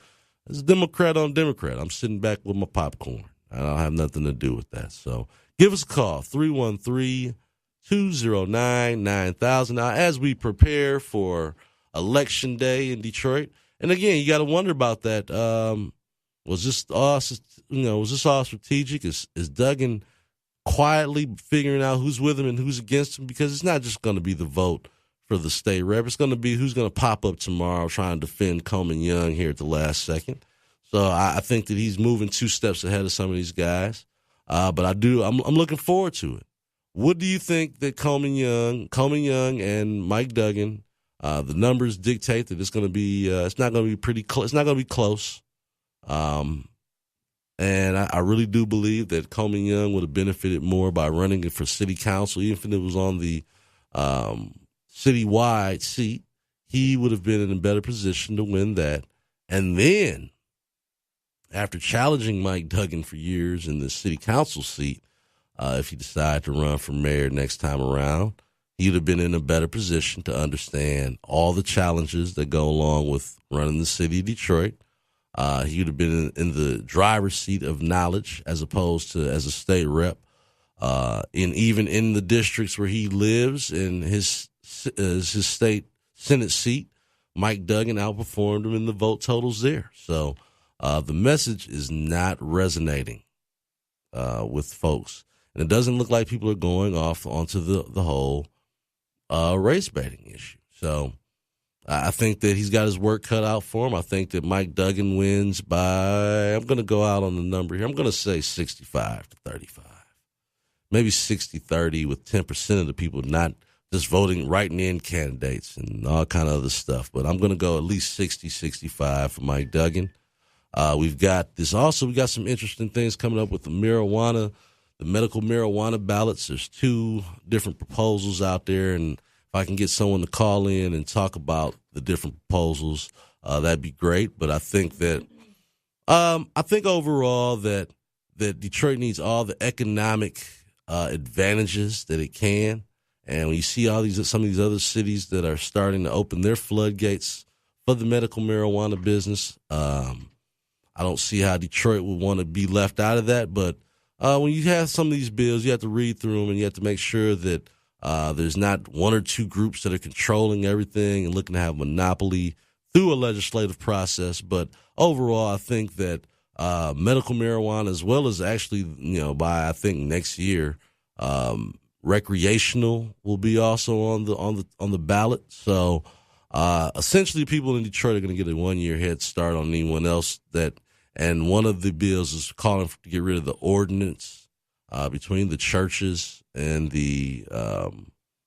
As a Democrat on Democrat, I'm sitting back with my popcorn. I don't have nothing to do with that. So give us a call, 313-209-9000. Now, as we prepare for Election Day in Detroit, and again, you got to wonder about that. Was this all strategic? Is Duggan quietly figuring out who's with him and who's against him? Because it's not just going to be the vote for the state rep. It's going to be who's going to pop up tomorrow trying to defend Coleman Young here at the last second. So I think that he's moving 2 steps ahead of some of these guys. But I'm looking forward to it. What do you think that Coleman Young and Mike Duggan, the numbers dictate that it's going to be, it's not going to be pretty close. It's not going to be close. And I really do believe that Coleman Young would have benefited more by running it for city council, even if it was on the citywide seat. He would have been in a better position to win that. And then, after challenging Mike Duggan for years in the city council seat, if he decided to run for mayor next time around, he would have been in a better position to understand all the challenges that go along with running the city of Detroit. He would have been in the driver's seat of knowledge as opposed to as a state rep. Even in the districts where he lives in his state Senate seat, Mike Duggan outperformed him in the vote totals there. So the message is not resonating with folks. And it doesn't look like people are going off onto the whole race baiting issue. So I think that he's got his work cut out for him. I think that Mike Duggan wins by, I'm going to go out on the number here. I'm going to say 65-35. Maybe 60-30 with 10% of the people not just voting, writing in candidates and all kind of other stuff. But I'm going to go at least 60-65 for Mike Duggan. We got some interesting things coming up with the medical marijuana ballots. There's 2 different proposals out there, and if I can get someone to call in and talk about the different proposals, that'd be great. But I think that, overall that Detroit needs all the economic advantages that it can. And when you see some of these other cities that are starting to open their floodgates for the medical marijuana business, I don't see how Detroit would want to be left out of that. But when you have some of these bills, you have to read through them and you have to make sure that there's not 1 or 2 groups that are controlling everything and looking to have monopoly through a legislative process. But overall, I think that medical marijuana, as well as actually, by I think next year, recreational will be also on the ballot. So essentially, people in Detroit are going to get a 1-year head start on anyone else and one of the bills is calling to get rid of the ordinance between the churches and the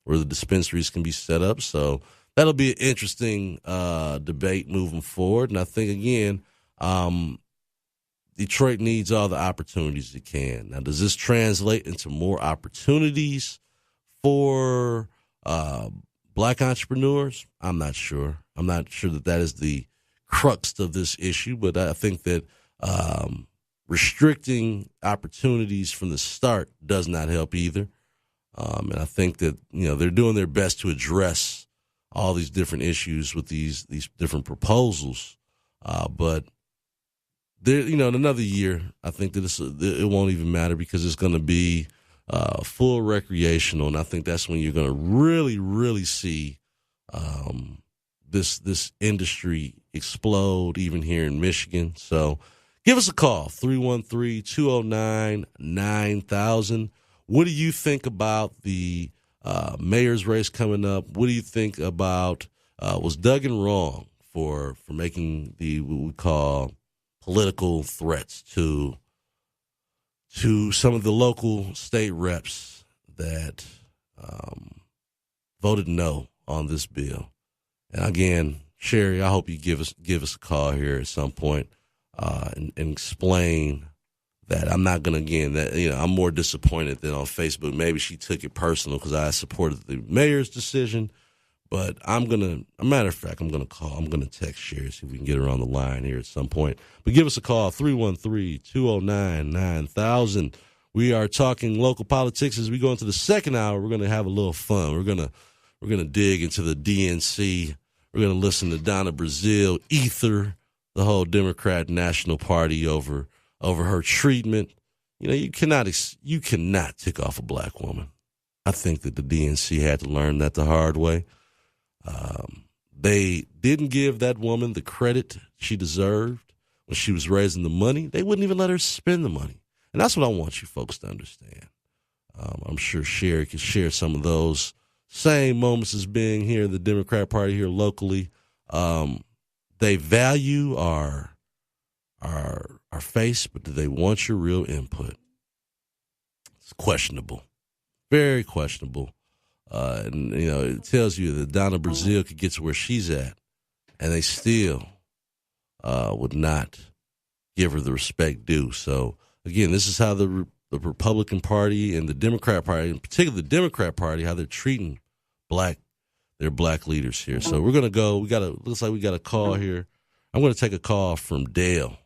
where the dispensaries can be set up. So that'll be an interesting debate moving forward. And I think, again, Detroit needs all the opportunities it can. Now, does this translate into more opportunities for black entrepreneurs? I'm not sure. I'm not sure that is the crux of this issue, but I think that restricting opportunities from the start does not help either. And I think that, they're doing their best to address all these different issues with these different proposals. But there, in another year, I think that it won't even matter because it's going to be full recreational. And I think that's when you're going to really, really see this industry explode, even here in Michigan. So give us a call, 313-209-9000. What do you think about the mayor's race coming up? What do you think about, was Duggan wrong for making what we call political threats to some of the local state reps that voted no on this bill? And again, Sherry, I hope you give us a call here at some point and explain that. I'm not going to, I'm more disappointed than on Facebook. Maybe she took it personal because I supported the mayor's decision. But a matter of fact, I'm going to text Sherry, see if we can get her on the line here at some point. But give us a call, 313-209-9000. We are talking local politics. As we go into the second hour, we're going to have a little fun. We're going to dig into the DNC. We're going to listen to Donna Brazille ether the whole Democrat National Party over her treatment. You know, you cannot tick off a black woman. I think that the DNC had to learn that the hard way. They didn't give that woman the credit she deserved when she was raising the money. They wouldn't even let her spend the money. And that's what I want you folks to understand. I'm sure Sherry can share some of those same moments as being here in the Democrat Party here locally. They value our face, but do they want your real input? It's questionable. Very questionable. And, you know, it tells you that Donna Brazille could get to where she's at, and they still would not give her the respect due. So, again, this is how the Republican Party and the Democrat Party, in particular the Democrat Party, how they're treating their black leaders here. So we're going to go. Looks like we got a call here. I'm going to take a call from Dale.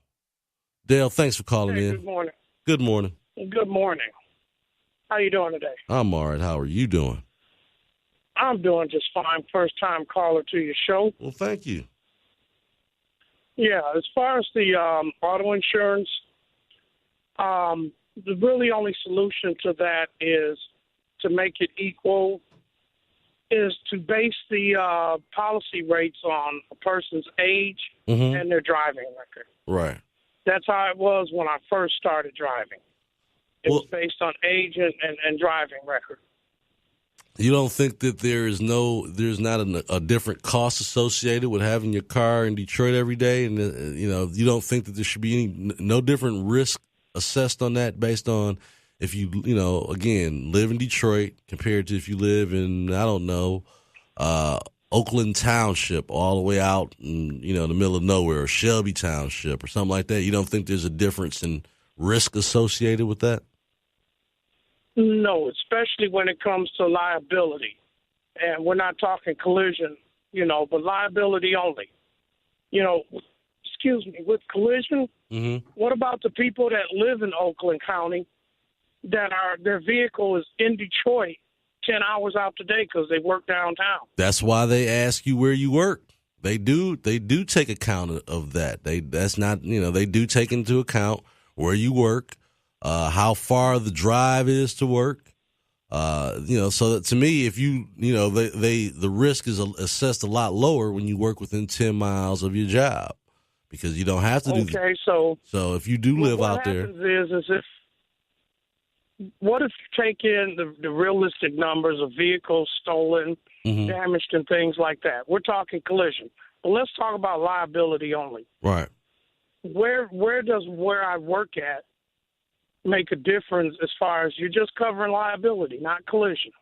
Dale, thanks for calling in. Good morning. Good morning. Good morning. How you doing today? I'm all right. How are you doing? I'm doing just fine. First-time caller to your show. Well, thank you. Yeah, as far as the auto insurance, the really only solution to that is to make it equal, is to base the policy rates on a person's age and their driving record. Right. That's how it was when I first started driving. It was based on age and driving record. You don't think that there's not a different cost associated with having your car in Detroit every day, and you don't think that there should be no different risk assessed on that based on if you again live in Detroit compared to if you live in Oakland Township all the way out in the middle of nowhere, or Shelby Township or something like that. You don't think there's a difference in risk associated with that? No, especially when it comes to liability. And we're not talking collision, but liability only. With collision, what about the people that live in Oakland County that their vehicle is in Detroit 10 hours out the day because they work downtown? That's why they ask you where you work. They do take account of that. They do take into account where you work. How far the drive is to work, so that to me, if the risk is assessed a lot lower when you work within 10 miles of your job, because you don't have to do. Okay, so if you do live out there, what if you take in the realistic numbers of vehicles stolen, damaged, and things like that? We're talking collision, but let's talk about liability only. Right. Where does where I work at make a difference as far as you're just covering liability, not collision?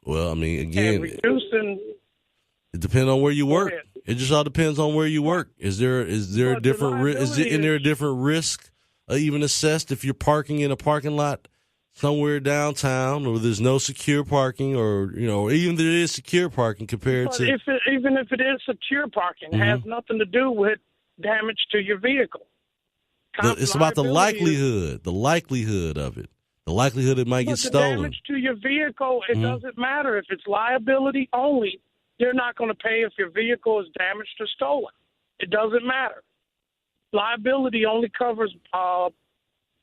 Well, I mean, again, and reducing. It depends on where you work. It just all depends on where you work. Is there a different risk? Is there a different risk even assessed if you're parking in a parking lot somewhere downtown, or there's no secure parking, or even there is secure parking compared to even if it is secure parking, it has nothing to do with damage to your vehicle. It's about the likelihood of it. The likelihood it might get stolen. The damage to your vehicle, it doesn't matter. If it's liability only, they're not going to pay if your vehicle is damaged or stolen. It doesn't matter. Liability only covers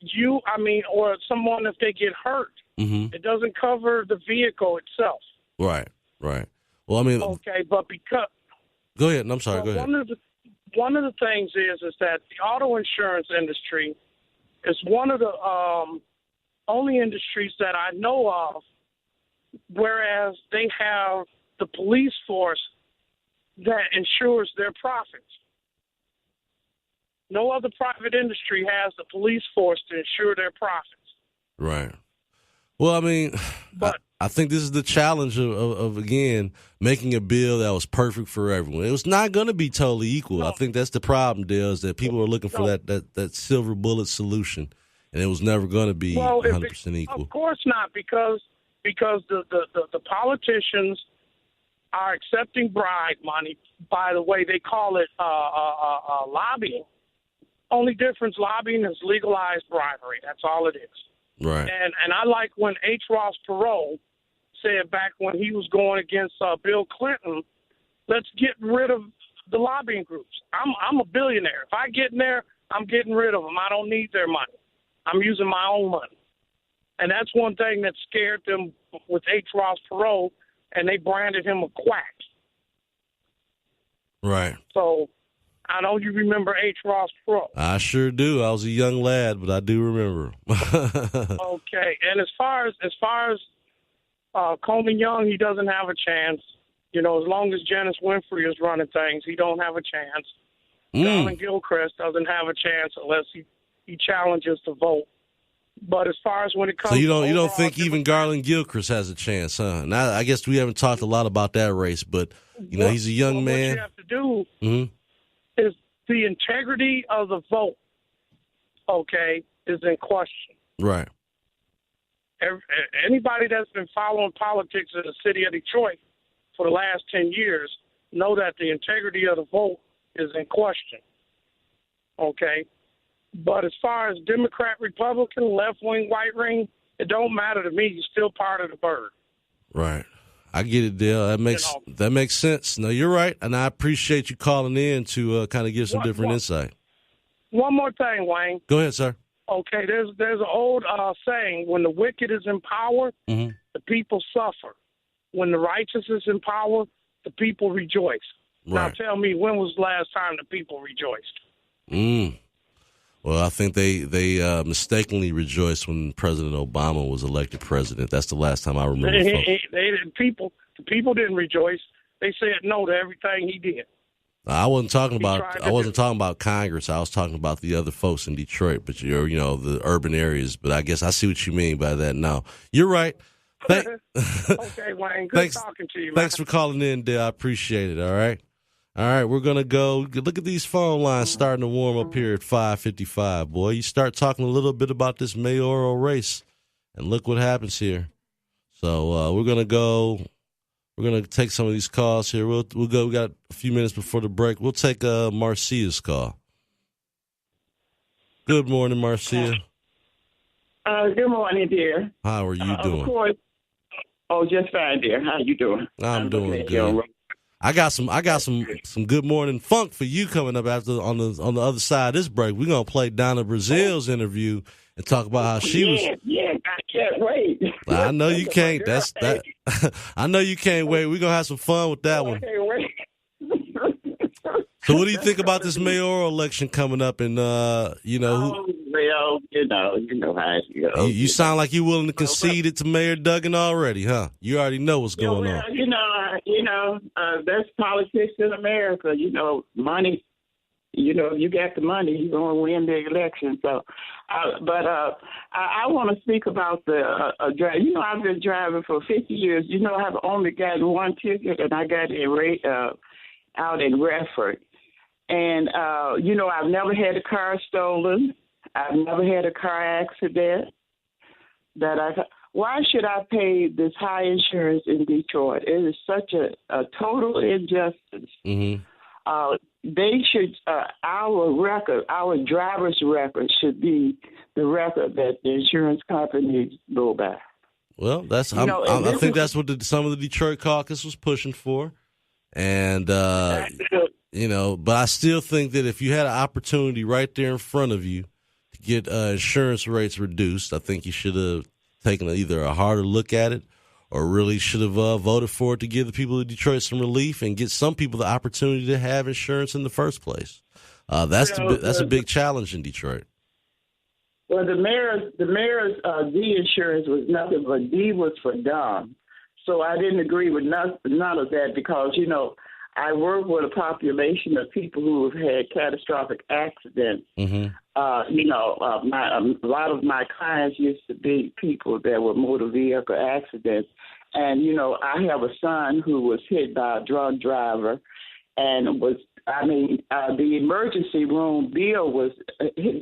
you, or someone if they get hurt. It doesn't cover the vehicle itself. Right. Well, I mean... Okay, but because... Go ahead. I'm sorry. Go ahead. One of the things is that the auto insurance industry is one of the only industries that I know of, whereas they have the police force that ensures their profits. No other private industry has the police force to ensure their profits. Right. Well, I mean, I think this is the challenge of again, making a bill that was perfect for everyone. It was not going to be totally equal. I think that's the problem, Dale, is that people are looking for that silver bullet solution, and it was never going to be 100% equal. Of course not, because the politicians are accepting bribe money. By the way, they call it lobbying. Only difference, lobbying is legalized bribery. That's all it is. Right. And I like when H. Ross Perot said back when he was going against Bill Clinton, let's get rid of the lobbying groups. I'm a billionaire. If I get in there, I'm getting rid of them. I don't need their money. I'm using my own money. And that's one thing that scared them with H. Ross Perot, and they branded him a quack. Right. So I know you remember H. Ross Perot. I sure do. I was a young lad, but I do remember. Okay. And as far as Coleman Young, he doesn't have a chance. You know, as long as Janice Winfrey is running things, he don't have a chance. Garland Gilchrist doesn't have a chance unless he challenges the vote. But as far as when it comes, so you don't think even Garland Gilchrist has a chance, huh? Now I guess we haven't talked a lot about that race, but he's a young man. What you have to do is the integrity of the vote. Okay, is in question. Right. Anybody that's been following politics in the city of Detroit for the last 10 years know that the integrity of the vote is in question. Okay. But as far as Democrat, Republican, left-wing, white ring, it don't matter to me. You're still part of the bird. Right. I get it, Dale. That makes sense. No, you're right, and I appreciate you calling in to kind of give some different insight. One more thing, Wayne. Go ahead, sir. Okay, there's an old saying, when the wicked is in power, the people suffer. When the righteous is in power, the people rejoice. Right. Now tell me, when was the last time the people rejoiced? Well, I think they mistakenly rejoiced when President Obama was elected president. That's the last time I remember. The people didn't rejoice. They said no to everything he did. I wasn't talking about Congress. I was talking about the other folks in Detroit, but the urban areas. But I guess I see what you mean by that now. You're right. Okay, Wayne. Good talking to you, man. Thanks for calling in, Dale. I appreciate it. All right, we're going to go. Look at these phone lines starting to warm up here at 5:55, boy. You start talking a little bit about this mayoral race, and look what happens here. So we're going to go. We're going to take some of these calls here. We'll go. We got a few minutes before the break. We'll take Marcia's call. Good morning, Marcia. Good morning, dear. How are you doing? Of course. Oh, just fine, dear. How you doing? I'm doing good. I got some good morning funk for you coming up after on the other side of this break. We're gonna play Donna Brazille's interview and talk about how she was. Yeah, I can't wait. I know you can't. That's that. I know you can't wait. We're gonna have some fun with that one. I can't wait. So, what do you think about this mayoral election coming up? And well, you know how it goes. You sound like you're willing to concede it to Mayor Duggan already, huh? You already know what's going on. That's politics in America. Money. You got the money, you're going to win the election. So, I want to speak about the drive. I've been driving for 50 years. I've only gotten one ticket, and I got it out in Redford. And, I've never had a car stolen. I've never had a car accident. Why should I pay this high insurance in Detroit? It is such a total injustice. Mm-hmm. They should, our driver's record should be the record that the insurance companies go by. Well, I think that's what some of the Detroit caucus was pushing for. And, but I still think that if you had an opportunity right there in front of you to get insurance rates reduced, I think you should have taken either a harder look at it or really should have voted for it to give the people of Detroit some relief and get some people the opportunity to have insurance in the first place. That's a big challenge in Detroit. Well, the mayor's D insurance was nothing but D was for dumb. So I didn't agree with none of that because, I work with a population of people who have had catastrophic accidents. Mm-hmm. A lot of my clients used to be people that were motor vehicle accidents. And, I have a son who was hit by a drunk driver and the emergency room bill was,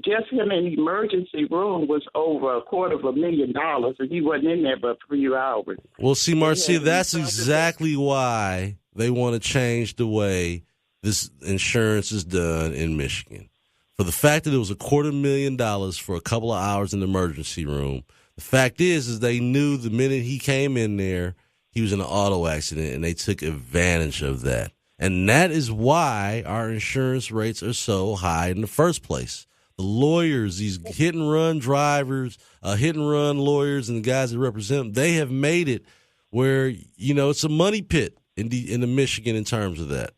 just him in the emergency room was over $250,000, and he wasn't in there but 3 hours. Well, see, Marcia, that's exactly why they want to change the way this insurance is done in Michigan. for the fact that it was $250,000 for a couple of hours in the emergency room. The fact is they knew the minute he came in there, he was in an auto accident, and they took advantage of that. And that is why our insurance rates are so high in the first place. The lawyers, these hit-and-run drivers, hit-and-run lawyers, and the guys that represent them, they have made it where, it's a money pit in the Michigan in terms of that.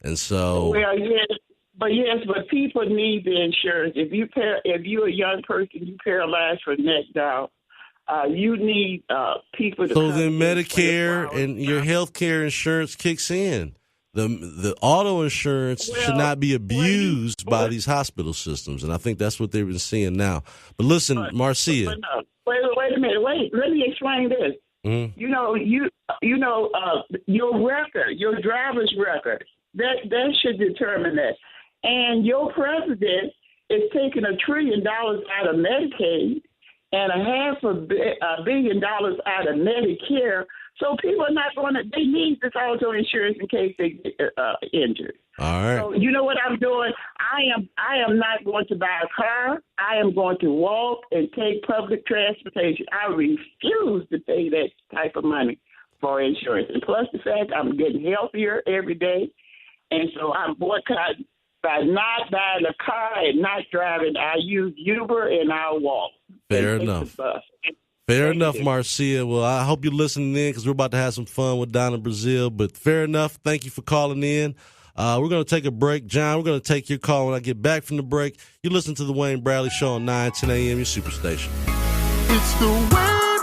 And so... Well, but people need the insurance. If you're a young person, you paralyzed from neck down, you need people to... So then Medicare and your health care insurance kicks in. The auto insurance should not be abused by these hospital systems, and I think that's what they've been seeing now. But listen, Marcia. Wait a minute. Let me explain this. Mm-hmm. Your record, your driver's record, that should determine that. And your president is taking $1 trillion out of Medicaid and $500 million out of Medicare. So people are not going to, they need this auto insurance in case they get injured. All right. So you know what I'm doing? I am not going to buy a car. I am going to walk and take public transportation. I refuse to pay that type of money for insurance. And plus the fact I'm getting healthier every day. And so I'm boycotting by not buying a car and not driving. I use Uber and I walk. Fair enough. Fair enough, Marcia. Well, I hope you're listening in because we're about to have some fun with Donna Brazille. But fair enough. Thank you for calling in. We're going to take a break. John, we're going to take your call when I get back from the break. You listen to the Wayne Bradley Show on 9:10 a.m., your Superstation. It's the Wayne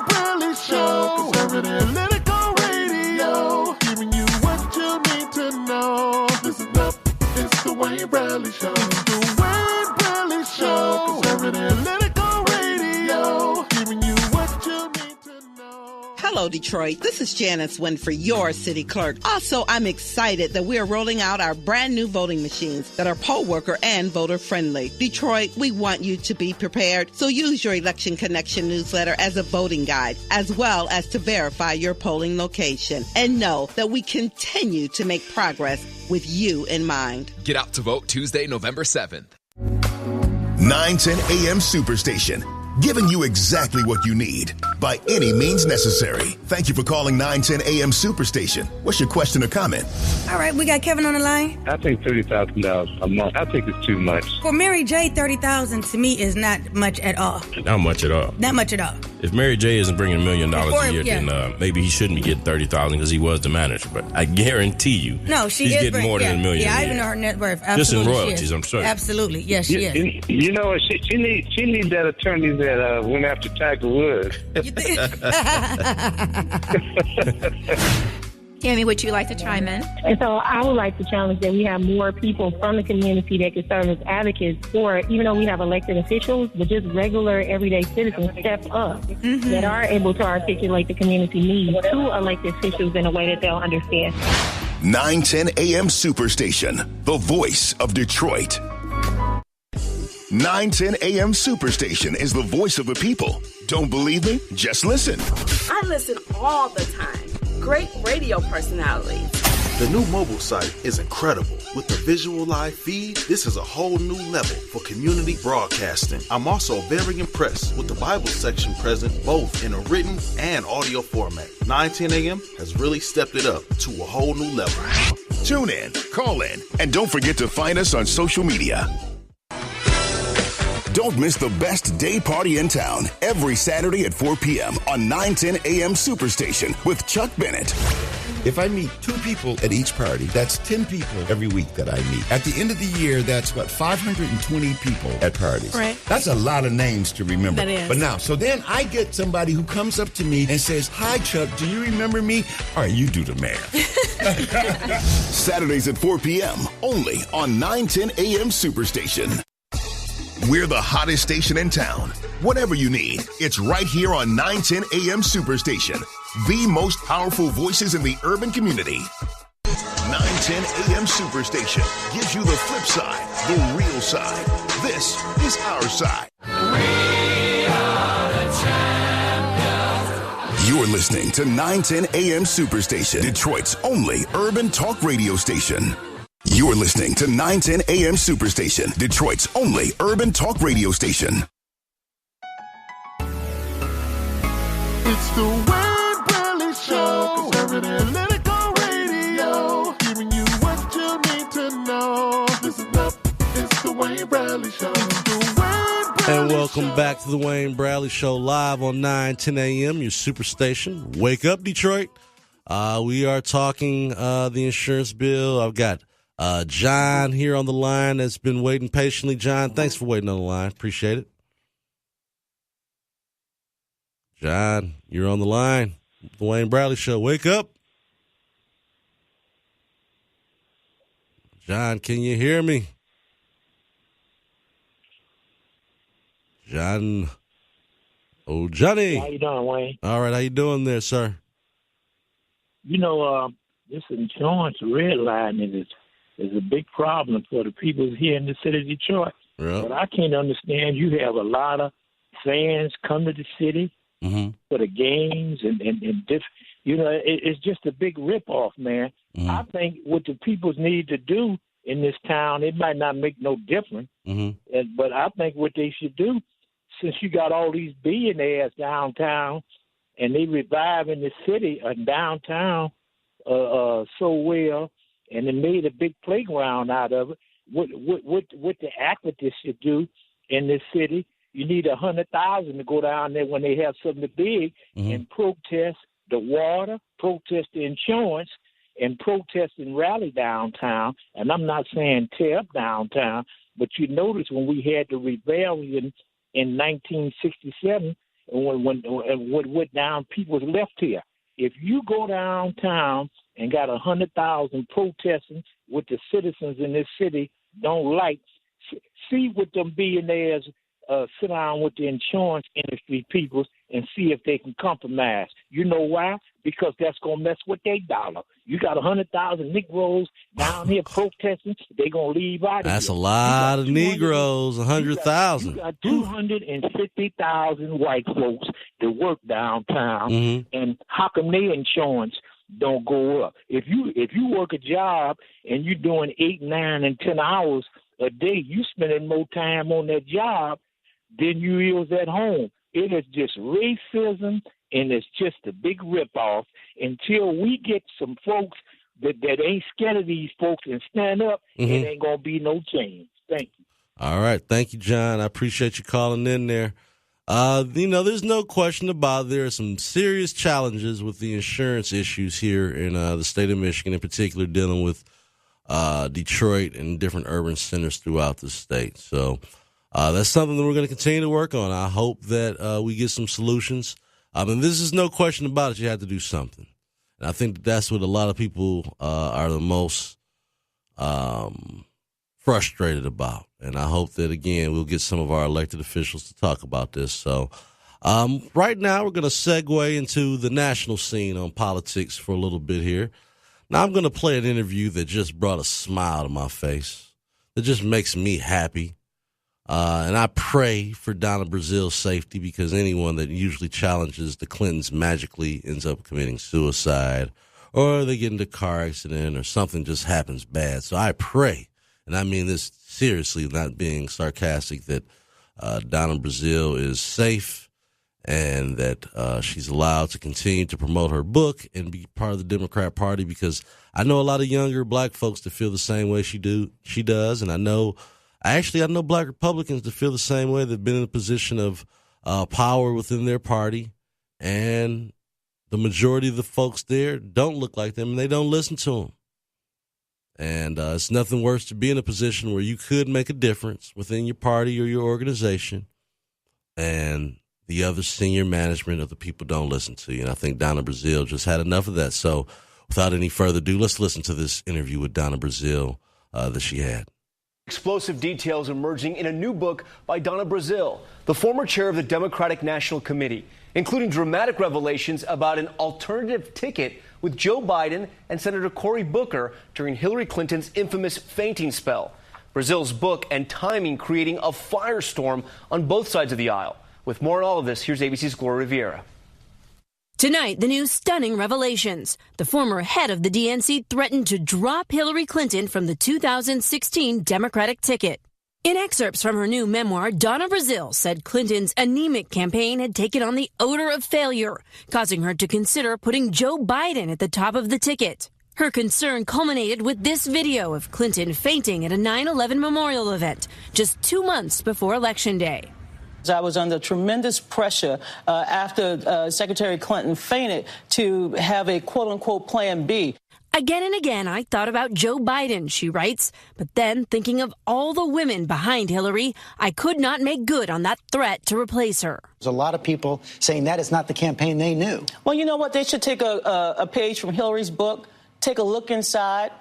Bradley Show. Conservative Political Radio. Giving you what you need to know. Listen up. It's the Wayne Bradley Show. It's the Wayne Bradley Show. Conservative Political Radio. Giving you what you need to know. Hello, Detroit. This is Janice Winfrey, your city clerk. Also, I'm excited that we are rolling out our brand new voting machines that are poll worker and voter friendly. Detroit, we want you to be prepared, so use your Election Connection newsletter as a voting guide, as well as to verify your polling location. And know that we continue to make progress with you in mind. Get out to vote Tuesday, November 7th. 910 a.m. Superstation. Giving you exactly what you need by any means necessary. Thank you for calling 910 a.m. Superstation. What's your question or comment? All right, we got Kevin on the line. I think $30,000 a month. I think it's too much. For Mary J, $30,000 to me is not much at all. Not much at all. Not much at all. If Mary J isn't bringing $1 million a year, then maybe he shouldn't be getting $30,000 because he was the manager. But I guarantee you, no, she he's is getting more than $1 million. Yeah, I even know her net worth. Absolutely, just in royalties, I'm sure. Absolutely, yes, she is. You know what? She needs that attorney that went after Tiger Woods. Tammy, would you like to chime in? And so I would like to challenge that we have more people from the community that can serve as advocates for, even though we have elected officials, but just regular everyday citizens step up that are able to articulate the community needs to elected officials in a way that they'll understand. 910 a.m. Superstation, the voice of Detroit. 910 a.m. Superstation is the voice of the people. Don't believe me? Just listen. I listen all the time. Great radio personalities. The new mobile site is incredible. With the visual live feed, this is a whole new level for community broadcasting. I'm also very impressed with the Bible section present both in a written and audio format. 910 a.m. has really stepped it up to a whole new level. Tune in, call in, and don't forget to find us on social media. Don't miss the best day party in town every Saturday at 4 p.m. on 910 a.m. Superstation with Chuck Bennett. If I meet 2 people at each party, that's 10 people every week that I meet. At the end of the year, that's 520 people at parties. Right. That's a lot of names to remember. That is. But now, so then I get somebody who comes up to me and says, "Hi, Chuck, do you remember me?" All right, you do the math. Saturdays at 4 p.m. only on 910 a.m. Superstation. We're the hottest station in town. Whatever you need, it's right here on 910 a.m. Superstation. The most powerful voices in the urban community. 910 a.m. Superstation gives you the flip side, the real side. This is our side. We are the champions. You're listening to 910 a.m. Superstation, Detroit's only urban talk radio station. You're listening to 910 AM Superstation, Detroit's only urban talk radio station. It's the Wayne Bradley Show. Conservative political radio. Giving you what you need to know. Listen up. It's the Wayne Bradley Show. And welcome back to the Wayne Bradley Show, live on 910 AM, your superstation. Wake up, Detroit. We are talking the insurance bill. I've got John here on the line that's been waiting patiently. John, thanks for waiting on the line. Appreciate it. John, you're on the line. The Wayne Bradley Show. Wake up. John, can you hear me? John. Oh, Johnny. How you doing, Wayne? All right. How you doing there, sir? You know, this insurance redlining is a big problem for the people here in the city of Detroit. Yep. But I can't understand. You have a lot of fans come to the city for the games and you know, it's just a big ripoff, man. I think what the people need to do in this town, it might not make no difference, but I think what they should do, since you got all these billionaires downtown and they reviving the city and downtown so well, and they made a big playground out of it, what the activists should do in this city, you need 100,000 to go down there when they have something big and protest the water, protest the insurance, and protest and rally downtown. And I'm not saying tear up downtown, but you notice when we had the rebellion in 1967, and when what went down, people was left here. If you go downtown and got 100,000 protesting what the citizens in this city don't like, see what them billionaires sit down with the insurance industry people and see if they can compromise. You know why? Because that's going to mess with their dollar. You got 100,000 Negroes down here protesting. They're going to leave out of here. That's a lot of Negroes, 100,000. You got 250,000 white folks that work downtown, and how come their insurance don't go up? If you work a job and you're doing 8, 9, and 10 hours a day, you spending more time on that job than you is at home. It is just racism, and it's just a big ripoff. Until we get some folks that ain't scared of these folks and stand up, it ain't going to be no change. Thank you. All right. Thank you, John. I appreciate you calling in there. You know, there's no question about it. There are some serious challenges with the insurance issues here in the state of Michigan, in particular dealing with Detroit and different urban centers throughout the state. So that's something that we're going to continue to work on. I hope that we get some solutions. And this is no question about it. You have to do something. And I think that's what a lot of people are the most frustrated about. And I hope that, again, we'll get some of our elected officials to talk about this. So right now we're going to segue into the national scene on politics for a little bit here. Now I'm going to play an interview that just brought a smile to my face, that just makes me happy. And I pray for Donna Brazille's safety, because anyone that usually challenges the Clintons magically ends up committing suicide, or they get into a car accident, or something just happens bad. So I pray, and I mean this seriously, not being sarcastic, that Donna Brazille is safe and that she's allowed to continue to promote her book and be part of the Democrat Party, because I know a lot of younger black folks that feel the same way she does, and I know black Republicans that feel the same way. They've been in a position of power within their party, and the majority of the folks there don't look like them, and they don't listen to them. And it's nothing worse to be in a position where you could make a difference within your party or your organization, and the other senior management of the people don't listen to you. And I think Donna Brazille just had enough of that. So without any further ado, let's listen to this interview with Donna Brazille that she had. Explosive details emerging in a new book by Donna Brazille, the former chair of the Democratic National Committee, including dramatic revelations about an alternative ticket with Joe Biden and Senator Cory Booker during Hillary Clinton's infamous fainting spell. Brazille's book and timing creating a firestorm on both sides of the aisle. With more on all of this, here's ABC's Gloria Rivera. Tonight, the new stunning revelations. The former head of the DNC threatened to drop Hillary Clinton from the 2016 Democratic ticket. In excerpts from her new memoir, Donna Brazille said Clinton's anemic campaign had taken on the odor of failure, causing her to consider putting Joe Biden at the top of the ticket. Her concern culminated with this video of Clinton fainting at a 9/11 memorial event just 2 months before Election Day. I was under tremendous pressure after Secretary Clinton fainted to have a quote-unquote plan B. Again and again, I thought about Joe Biden, she writes. But then, thinking of all the women behind Hillary, I could not make good on that threat to replace her. There's a lot of people saying that is not the campaign they knew. Well, you know what? They should take a page from Hillary's book, take a look inside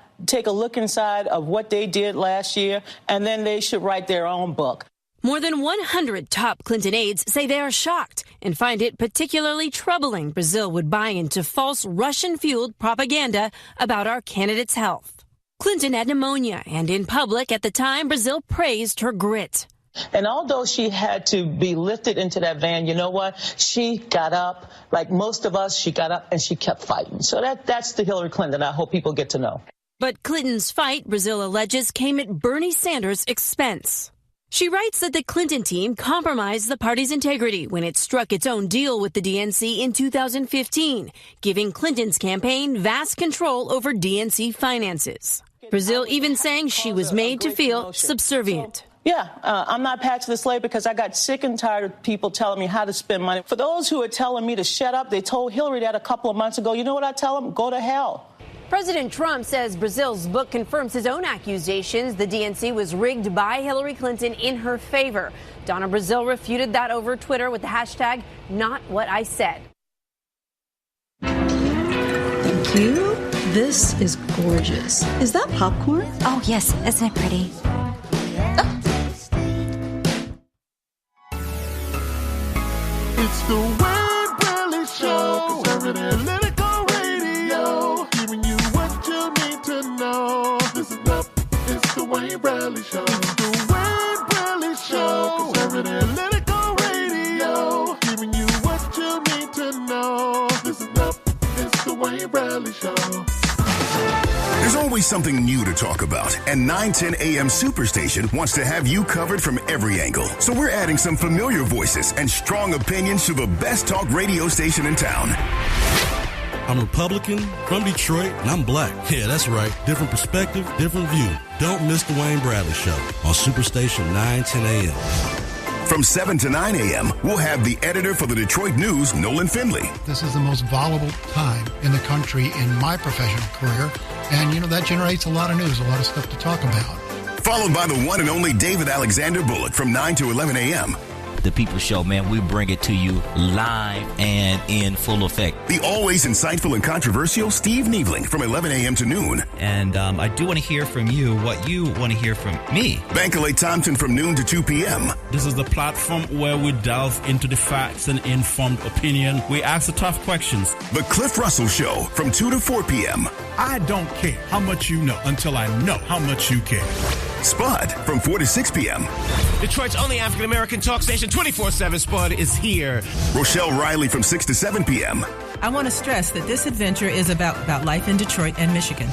of what they did last year, and then they should write their own book. More than 100 top Clinton aides say they are shocked and find it particularly troubling Brazil would buy into false Russian-fueled propaganda about our candidate's health. Clinton had pneumonia, and in public at the time, Brazil praised her grit. And although she had to be lifted into that van, you know what? She got up, like most of us, she got up and she kept fighting. So that's the Hillary Clinton I hope people get to know. But Clinton's fight, Brazil alleges, came at Bernie Sanders' expense. She writes that the Clinton team compromised the party's integrity when it struck its own deal with the DNC in 2015, giving Clinton's campaign vast control over DNC finances. Brazil even saying she was made to feel subservient. I'm not patched to the slave because I got sick and tired of people telling me how to spend money. For those who are telling me to shut up, they told Hillary that a couple of months ago. You know what I tell them? Go to hell. President Trump says Brazil's book confirms his own accusations. The DNC was rigged by Hillary Clinton in her favor. Donna Brazille refuted that over Twitter with the hashtag #NotWhatIsaid. Thank you. This is gorgeous. Is that popcorn? Oh, yes. Isn't it pretty? It's the Wayne Bradley Show. Conservative Political Radio. Giving you what you need to know. Listen up. It's the Wayne Bradley Show. It's the Wayne Bradley Show. Conservative Political Radio. Giving you what you need to know. Listen up. It's the Wayne Bradley Show. There's always something new to talk about, and 910 AM Superstation wants to have you covered from every angle. So we're adding some familiar voices and strong opinions to the best talk radio station in town. I'm Republican, from Detroit, and I'm black. Yeah, that's right. Different perspective, different view. Don't miss the Wayne Bradley Show on Superstation 910 AM. From 7 to 9 a.m., we'll have the editor for the Detroit News, Nolan Finley. This is the most volatile time in the country in my professional career. And, that generates a lot of news, a lot of stuff to talk about. Followed by the one and only David Alexander Bullock from 9 to 11 a.m. The People Show, man, we bring it to you live and in full effect. The always insightful and controversial Steve Niebling from 11 a.m. to noon. And I do want to hear from you what you want to hear from me. Bankalay Thompson from noon to 2 p.m. This is the platform where we delve into the facts and informed opinion. We ask the tough questions. The Cliff Russell Show from 2 to 4 p.m. I don't care how much you know until I know how much you care. Spud from 4 to 6 p.m. Detroit's only African-American talk station, 24/7 Spud is here. Rochelle Riley from 6 to 7 p.m. I want to stress that this adventure is about life in Detroit and Michigan.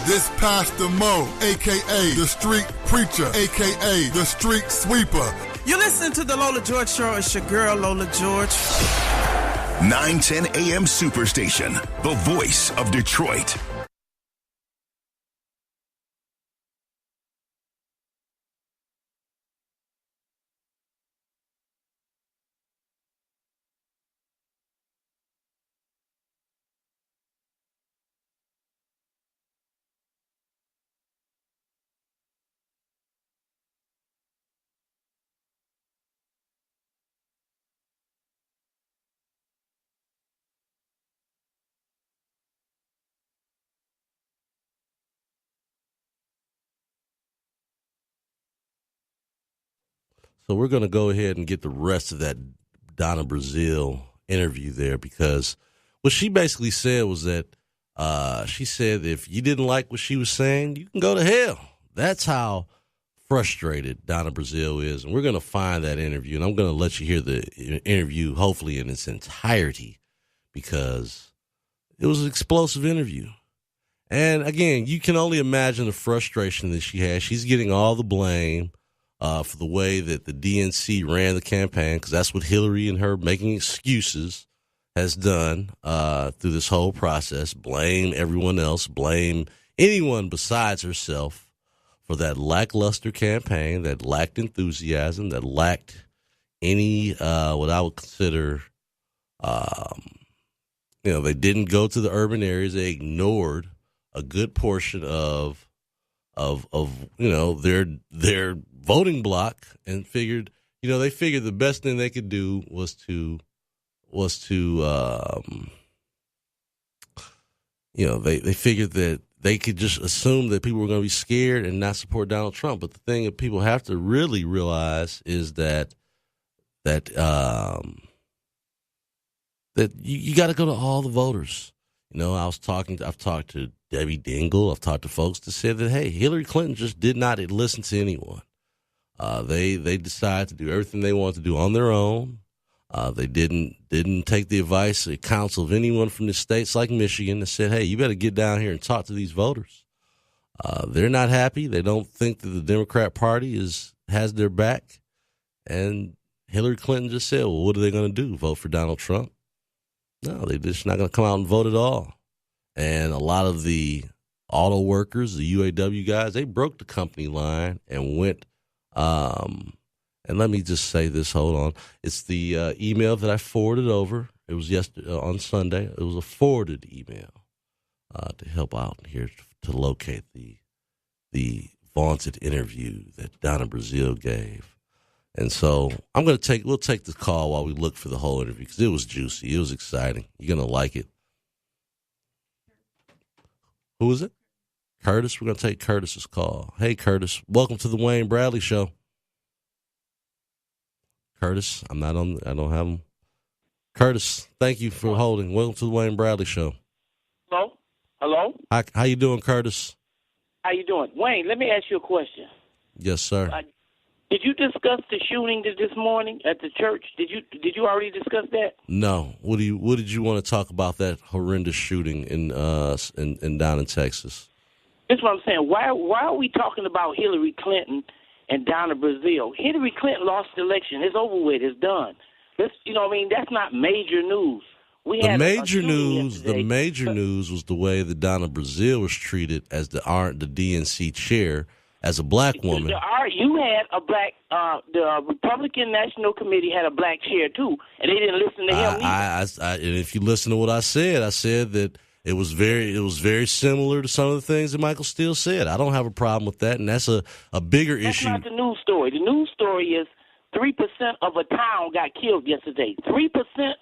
This Pastor Mo, a.k.a. the Street Preacher, a.k.a. the Street Sweeper. You listen to the Lola George Show. It's your girl, Lola George. 910 AM Superstation, the voice of Detroit. So we're going to go ahead and get the rest of that Donna Brazille interview there, because what she basically said was that she said if you didn't like what she was saying, you can go to hell. That's how frustrated Donna Brazille is. And we're going to find that interview, and I'm going to let you hear the interview hopefully in its entirety, because it was an explosive interview. And again, you can only imagine the frustration that she has. She's getting all the blame for the way that the DNC ran the campaign, because that's what Hillary and her making excuses has done through this whole process. Blame everyone else, blame anyone besides herself for that lackluster campaign that lacked enthusiasm, that lacked any what I would consider, they didn't go to the urban areas. They ignored a good portion of their voting block and figured, they figured the best thing they could do was to they figured that they could just assume that people were going to be scared and not support Donald Trump. But the thing that people have to really realize is that you got to go to all the voters. I've talked to Debbie Dingell. I've talked to folks that said that, hey, Hillary Clinton just did not listen to anyone. They decided to do everything they wanted to do on their own. They didn't take the advice or counsel of anyone from the states like Michigan that said, hey, you better get down here and talk to these voters. They're not happy. They don't think that the Democrat Party has their back. And Hillary Clinton just said, well, what are they going to do? Vote for Donald Trump? No, they're just not going to come out and vote at all. And a lot of the auto workers, the UAW guys, they broke the company line and went and let me just say this, hold on. It's the email that I forwarded over. It was yesterday on Sunday. It was a forwarded email to help out here to locate the vaunted interview that Donna Brazille gave. And so we'll take the call while we look for the whole interview, because it was juicy. It was exciting. You're going to like it. Who is it? Curtis. We're going to take Curtis's call. Hey, Curtis. Welcome to the Wayne Bradley Show. Curtis, I don't have him. Curtis, thank you for holding. Welcome to the Wayne Bradley Show. Hello? How you doing, Curtis? How you doing? Wayne, let me ask you a question. Yes, sir. Did you discuss the shooting this morning at the church? Did you already discuss that? No. What did you want to talk about that horrendous shooting in down in Texas? That's what I'm saying. Why are we talking about Hillary Clinton and Donna Brazille? Hillary Clinton lost the election. It's over with. It's done. That's not major news. The major news was the way that Donna Brazille was treated as the DNC chair as a black woman. You had a black, the Republican National Committee had a black chair too, and they didn't listen to him either. And if you listen to what I said that it was very similar to some of the things that Michael Steele said. I don't have a problem with that, and that's a bigger issue. That's not the news story. The news story is 3% of a town got killed yesterday. 3%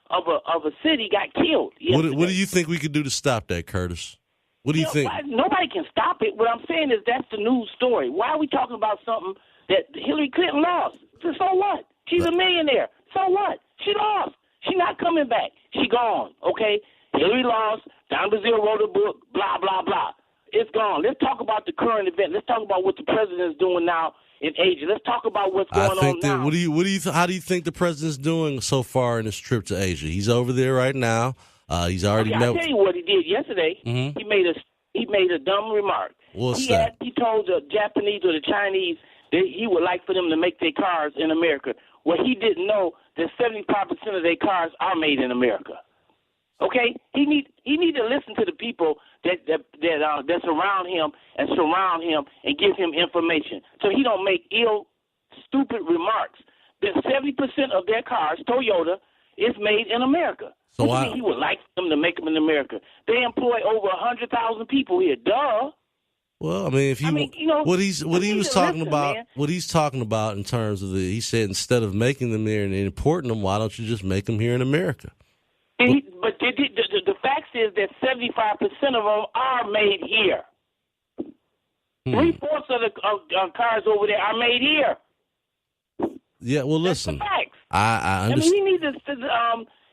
of a city got killed yesterday. What do you think we could do to stop that, Curtis? What do you think? Nobody can stop it. What I'm saying is that's the news story. Why are we talking about something that Hillary Clinton lost? So what? She's a millionaire. So what? She lost. She's not coming back. She gone, okay? Hillary lost. Donna Brazille wrote a book, blah, blah, blah. It's gone. Let's talk about the current event. Let's talk about what the president is doing now in Asia. Let's talk about what's going on now. How do you think the president's doing so far in his trip to Asia? He's over there right now. He's already met. I'll tell you what he did yesterday. Mm-hmm. He made a dumb remark. What's that? He told the Japanese or the Chinese that he would like for them to make their cars in America. Well, he didn't know that 75% of their cars are made in America. Okay, he need to listen to the people that surround him and give him information, so he don't make stupid remarks. That 70% of their cars, Toyota, is made in America. So he would like them to make them in America. They employ over 100,000 people here. Duh. Well, I mean, what he's talking about in terms of he said instead of making them there and importing them, why don't you just make them here in America? But the fact is that 75% of them are made here. 3/4 of the cars over there are made here. Yeah, well, listen. That's the facts. I understand.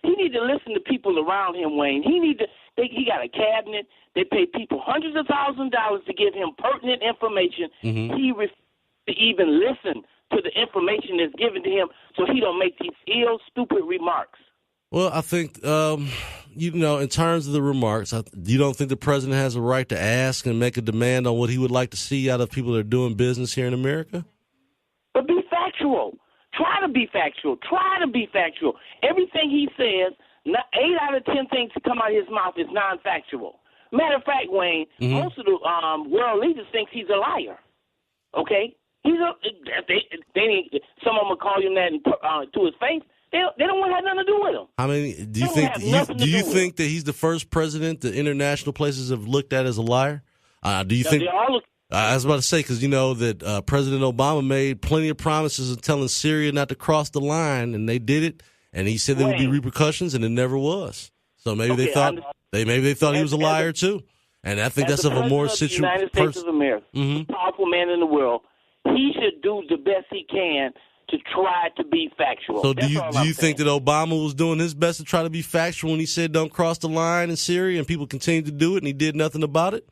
He need to listen to people around him, Wayne. He got a cabinet. They pay people hundreds of thousands of dollars to give him pertinent information. Mm-hmm. He refuses to even listen to the information that's given to him, so he don't make these stupid remarks. Well, I think, in terms of the remarks, you don't think the president has a right to ask and make a demand on what he would like to see out of people that are doing business here in America? But be factual. Try to be factual. Everything he says, 8 out of 10 things that come out of his mouth is non-factual. Matter of fact, Wayne, most of the world leaders think he's a liar. Okay? Some of them will call him that to his face. They don't want to have nothing to do with him. I mean, do you think that he's the first president the international places have looked at as a liar? Do you think? I was about to say, because you know that President Obama made plenty of promises of telling Syria not to cross the line, and they did it, and he said there would be repercussions, and it never was. So maybe they thought he was a liar too, and I think that's of a more situation. United States of America, powerful man in the world, he should do the best he can to try to be factual. So do you think that Obama was doing his best to try to be factual when he said don't cross the line in Syria, and people continued to do it, and he did nothing about it?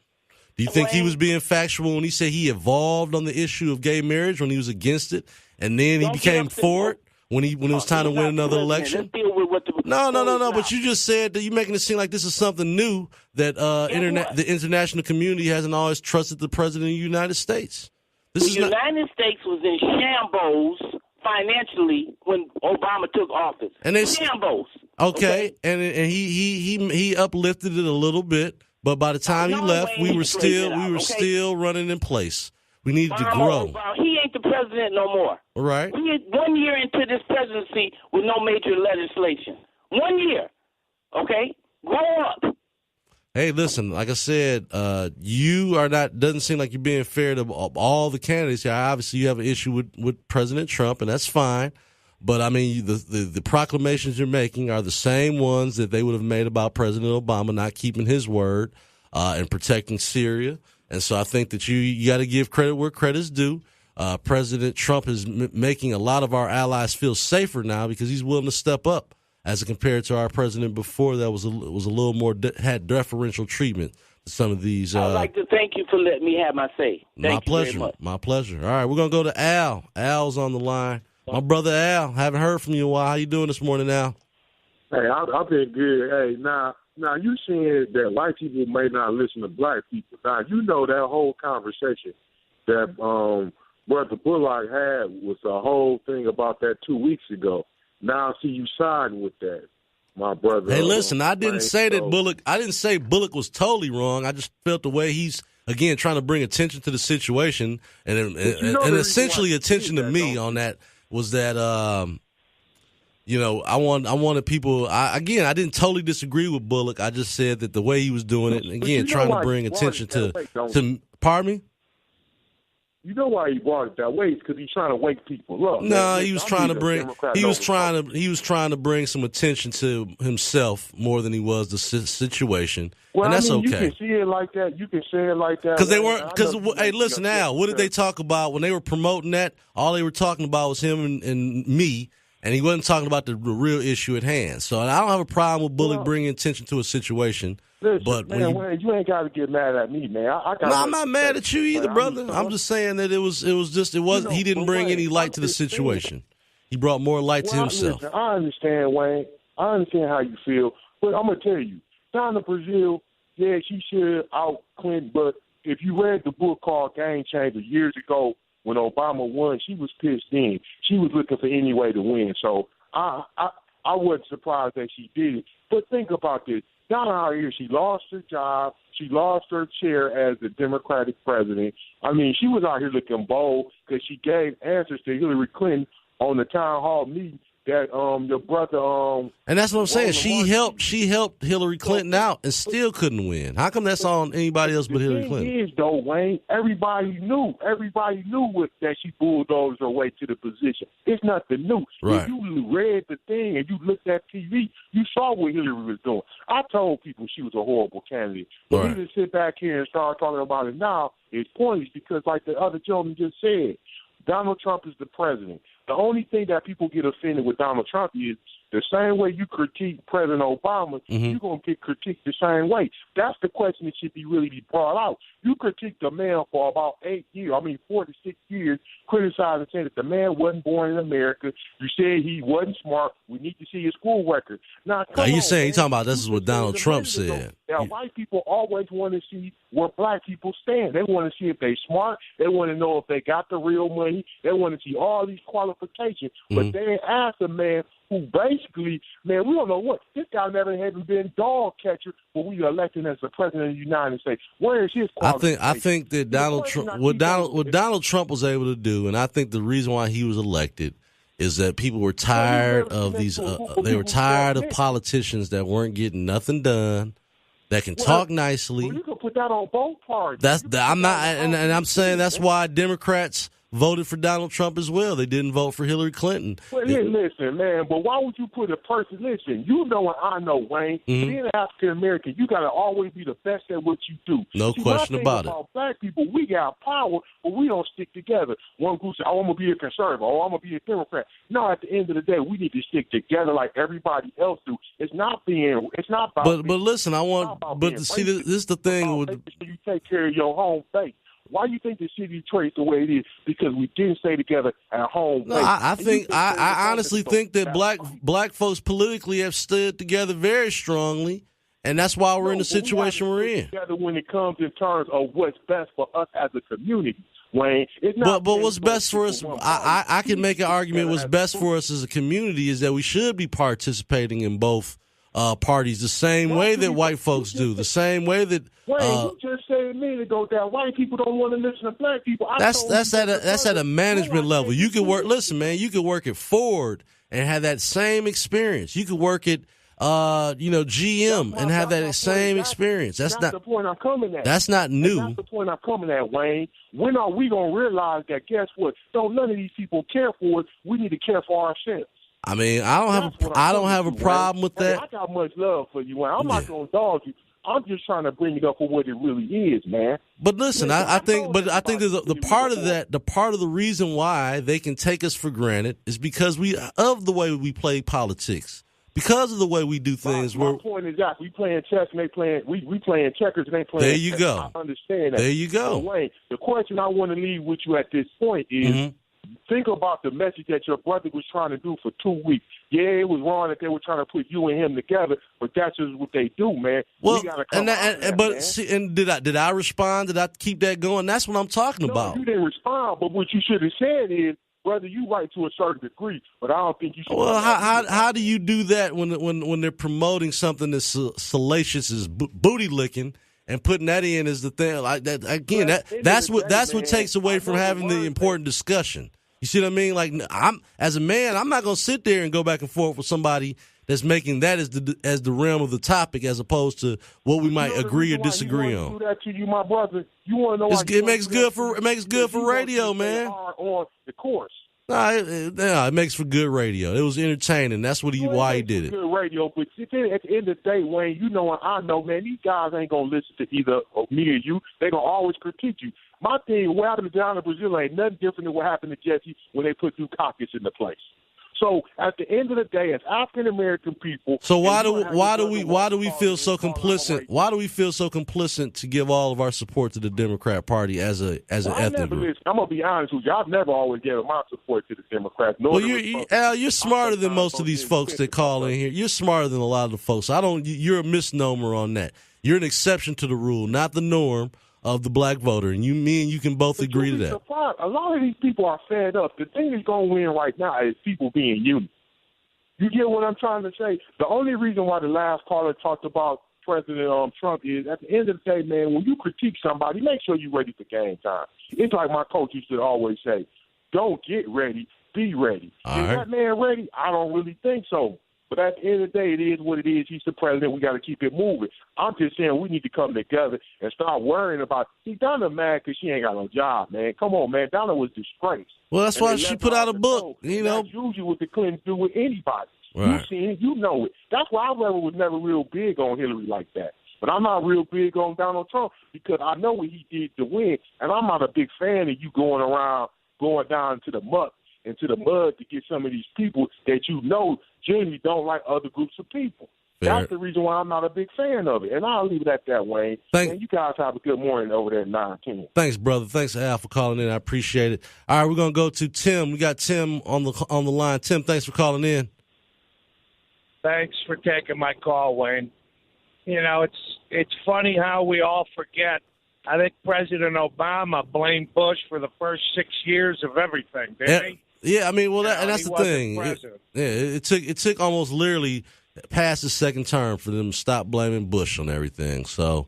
Do you think he was being factual when he said he evolved on the issue of gay marriage when he was against it, and then he became for it when it was time to win another election? No. But you just said that you're making it seem like this is something new that the international community hasn't always trusted the president of the United States. The United States was in shambles financially when Obama took office. Shambles. Okay, and he uplifted it a little bit. But by the time he left, we were still running in place. We needed to grow. He ain't the president no more. All right. We are 1 year into this presidency with no major legislation. 1 year. Okay? Grow up. Hey, listen, like I said, doesn't seem like you're being fair to all the candidates here. Obviously, you have an issue with President Trump, and that's fine. But, I mean, the proclamations you're making are the same ones that they would have made about President Obama not keeping his word and protecting Syria. And so I think that you got to give credit where credit's due. President Trump is making a lot of our allies feel safer now because he's willing to step up as compared to our president before that was a little more had deferential treatment to some of these. I'd like to thank you for letting me have my say. My pleasure. My pleasure. All right, we're going to go to Al. Al's on the line. My brother Al, haven't heard from you in a while. How you doing this morning, Al? Hey, I've been good. Hey, now you saying that white people may not listen to black people. Now, you know that whole conversation that Brother Bullock had was a whole thing about that 2 weeks ago. Now I see you siding with that, my brother. Hey, listen, I didn't say that Bullock. I didn't say Bullock was totally wrong. I just felt the way he's again trying to bring attention to the situation and essentially attention to me on that. Was that I wanted people. I didn't totally disagree with Bullock. I just said that the way he was doing it, and again, trying to bring attention to. Pardon me. You know why he brought it that way? It's because he's trying to wake people up. No, he was trying to bring. He was trying to bring some attention to himself more than he was the situation, and that's okay. You can see it like that. You can say it like that. Because they weren't. Because hey, listen now. What did they talk about when they were promoting that? All they were talking about was him and me, and he wasn't talking about the real issue at hand. So I don't have a problem with Bullock bringing attention to a situation. Listen, but man, you ain't got to get mad at me, man. I'm not mad at you either, brother. I'm just saying that it was he didn't bring any light to the situation. He brought more light to himself. Listen, I understand, Wayne. I understand how you feel, but I'm gonna tell you, Donna Brazille, yeah, she should out Clinton. But if you read the book called Game Changer years ago when Obama won, she was pissed in. She was looking for any way to win. So I wasn't surprised that she did it. But think about this. Donna out here, she lost her job. She lost her chair as the Democratic president. I mean, she was out here looking bold because she gave answers to Hillary Clinton on the town hall meeting that your brother and that's what I'm saying. She helped Hillary Clinton out and still couldn't win. How come that's on anybody else but Hillary Clinton? The thing is, though, Wayne, everybody knew that she bulldozed her way to the position. It's nothing new. Right. If you read the thing and you looked at TV, you saw what Hillary was doing. I told people she was a horrible candidate. But right. we just sit back here and start talking about it now is pointless because, like the other gentleman just said, Donald Trump is the president. The only thing that people get offended with Donald Trump is The same way you critique President Obama, you're going to get critiqued the same way. That's the question that should be really be brought out. You critiqued the man for about 4 to 6 years, criticizing, saying that the man wasn't born in America. You said he wasn't smart. We need to see his school record. Now, you're talking about this is what Donald Trump said. Now, white people always want to see where black people stand. They want to see if they're smart. They want to know if they got the real money. They want to see all these qualifications. But they asked a man who basically, man, we don't know what. This guy never had been dog catcher, but we elected him as the president of the United States. Where is his qualification? I think that what Donald Trump was able to do, and I think the reason why he was elected is that people were tired of these. They were tired of politicians that weren't getting nothing done, that can talk nicely. You can put that on both parties. I'm saying that's why Democrats voted for Donald Trump as well. They didn't vote for Hillary Clinton. Well, listen, man, but why would you put a person, listen, you know and I know, Wayne, being an African-American, you got to always be the best at what you do. No question about it. Black people, we got power, but we don't stick together. One group says, I'm going to be a conservative, I'm going to be a Democrat. No, at the end of the day, we need to stick together like everybody else do. It's not about But listen, this is the thing. You take care of your home base. Why do you think the city of Detroit is the way it is? Because we didn't stay together at home. No, I honestly think that black folks politically have stood together very strongly, and that's why we're in the situation we're in. Together when it comes in terms of what's best for us as a community, Wayne. It's not but what's best for us? I can make an argument. What's best for us as a community is that we should be participating in both parties the same way that white folks do, the same way that. You just said a minute ago that white people don't want to listen to black people. That's at a management level. You could work. Listen, man, you could work at Ford and have that same experience. You could work at GM and have that same experience. That's not the point I'm coming at. That's not new. That's the point I'm coming at, Wayne. When are we gonna realize that? Guess what? Don't none of these people care for us. We need to care for ourselves. I mean, I don't have a problem with that. I got much love for you, Wayne. I'm not gonna dog you. I'm just trying to bring it up for what it really is, man. But listen, I think the part of the reason why they can take us for granted is because of the way we play politics, because of the way we do things. My point is that we playing chess and they playing we playing checkers and they playing. There you chess. go. I understand that. There you go. So, Wayne, the question I want to leave with you at this point is. Think about the message that your brother was trying to do for 2 weeks. Yeah, it was wrong that they were trying to put you and him together, but that's just what they do, man. Well, did I respond? Did I keep that going? That's what I'm talking about. You didn't respond, but what you should have said is, brother, you right to a certain degree, but I don't think you should. Well, how do you do that when they're promoting something that's salacious as booty licking? And putting that in is the thing. Like that again. That's what takes away from having the important discussion. You see what I mean? Like as a man, I'm not going to sit there and go back and forth with somebody that's making that as the realm of the topic, as opposed to what we might agree or disagree on. Do that to you, my brother. You want to know? It makes good for radio, man. On the course. No, it makes for good radio. It was entertaining. That's why he did it. Good radio, but at the end of the day, Wayne, you know and I know, man, these guys ain't gonna listen to either me or you. They gonna always critique you. My thing, what happened to Donna Brazille ain't nothing different than what happened to Jesse when they put Dukakis into place. So at the end of the day, as African American people, so why do we feel so complicit? Why do we feel so complicit to give all of our support to the Democrat Party as an ethnic group? I'm gonna be honest with you. I've never always given my support to the Democrats. Well, you're smarter than most of these folks that call in here. You're smarter than a lot of the folks. You're a misnomer on that. You're an exception to the rule, not the norm of the black voter, and me and you can both agree to that. A lot of these people are fed up. The thing that's going to win right now is people being united. You get what I'm trying to say? The only reason why the last caller talked about President Trump is, at the end of the day, man, when you critique somebody, make sure you're ready for game time. It's like my coach used to always say, don't get ready, be ready. Is that man ready? I don't really think so. But at the end of the day, it is what it is. He's the president. We got to keep it moving. I'm just saying we need to come together and start worrying about. See, Donna mad because she ain't got no job, man. Come on, man. Donna was disgraced. Well, that's why she put out a book. You know, that's usually what the Clintons do with anybody. Right. You've seen it. You know it. That's why I was never real big on Hillary like that. But I'm not real big on Donald Trump because I know what he did to win, and I'm not a big fan of you going down to the muck into the mud to get some of these people that you know generally don't like other groups of people. Fair. That's the reason why I'm not a big fan of it. And I'll leave it at that, Wayne. And you guys have a good morning over there at 910. Thanks, brother. Thanks, Al, for calling in. I appreciate it. All right, we're going to go to Tim. We got Tim on the line. Tim, thanks for calling in. Thanks for taking my call, Wayne. You know, it's funny how we all forget. I think President Obama blamed Bush for the first 6 years of everything, didn't he? Yeah, I mean, well, and that's the thing. It took almost literally past the second term for them to stop blaming Bush on everything. So,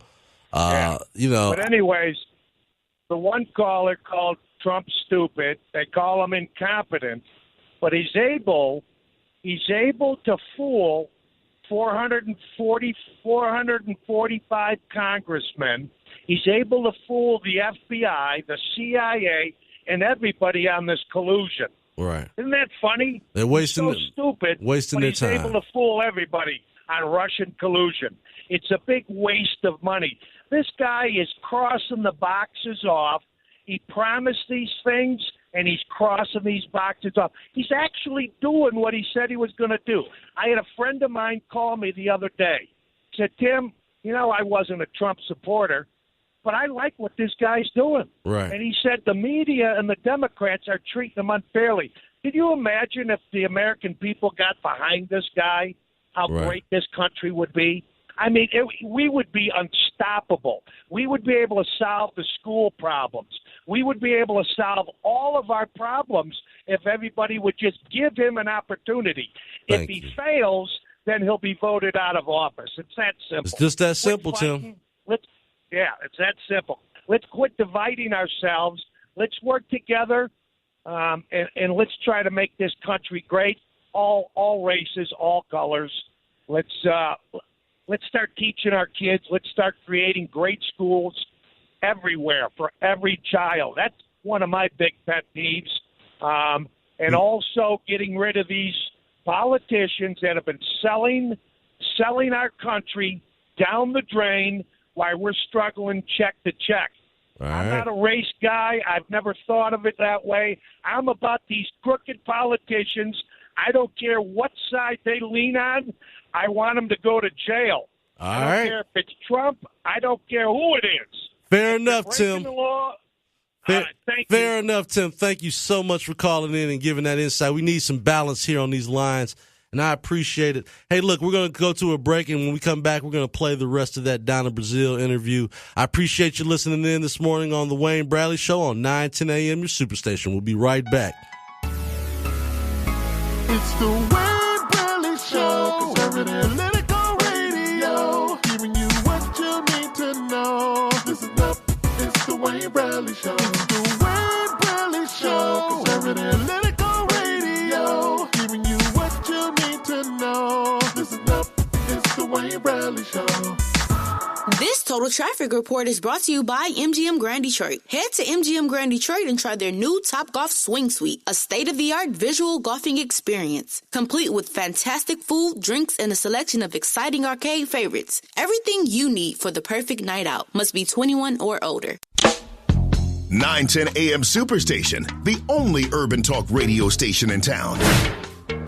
you know. But anyways, the one caller called Trump stupid. They call him incompetent, but he's able to fool 445 congressmen. He's able to fool the FBI, the CIA, and everybody on this collusion. Right. Isn't that funny? They're wasting he's so stupid, wasting but their he's time. able to fool everybody on Russian collusion. It's a big waste of money. This guy is crossing the boxes off. He promised these things, and he's crossing these boxes off. He's actually doing what he said he was going to do. I had a friend of mine call me the other day. He said, Tim, you know, I wasn't a Trump supporter, but I like what this guy's doing. Right. And he said the media and the Democrats are treating him unfairly. Can you imagine if the American people got behind this guy, how great this country would be? I mean, we would be unstoppable. We would be able to solve the school problems. We would be able to solve all of our problems if everybody would just give him an opportunity. If he fails, then he'll be voted out of office. It's that simple. It's just that simple, Tim. It's that simple. Let's quit dividing ourselves. Let's work together, and let's try to make this country great. All races, all colors. Let's start teaching our kids. Let's start creating great schools everywhere for every child. That's one of my big pet peeves. And also getting rid of these politicians that have been selling our country down the drain while we're struggling check to check. I'm not a race guy. I've never thought of it that way. I'm about these crooked politicians. I don't care what side they lean on. I want them to go to jail. I don't care if it's Trump. I don't care who it is. Fair enough, Tim. The law, Fair enough, Tim. Thank you so much for calling in and giving that insight. We need some balance here on these lines, and I appreciate it. Hey, look, we're going to go to a break, and when we come back, we're going to play the rest of that Donna Brazille interview. I appreciate you listening in this morning on the Wayne Bradley Show on 9:10 a.m., your superstation. We'll be right back. It's the Wayne Bradley Show, conservative political radio, giving you what you need to know. Listen up, it's the Wayne Bradley Show. It's the Wayne Bradley Show, conservative political radio, giving you what you need to know. Listen up, it's the Wayne Bradley Show. This Total Traffic Report is brought to you by MGM Grand Detroit. Head to MGM Grand Detroit and try their new Topgolf Swing Suite, a state-of-the-art visual golfing experience, complete with fantastic food, drinks, and a selection of exciting arcade favorites. Everything you need for the perfect night out. Must be 21 or older. 910 AM Superstation, the only urban talk radio station in town.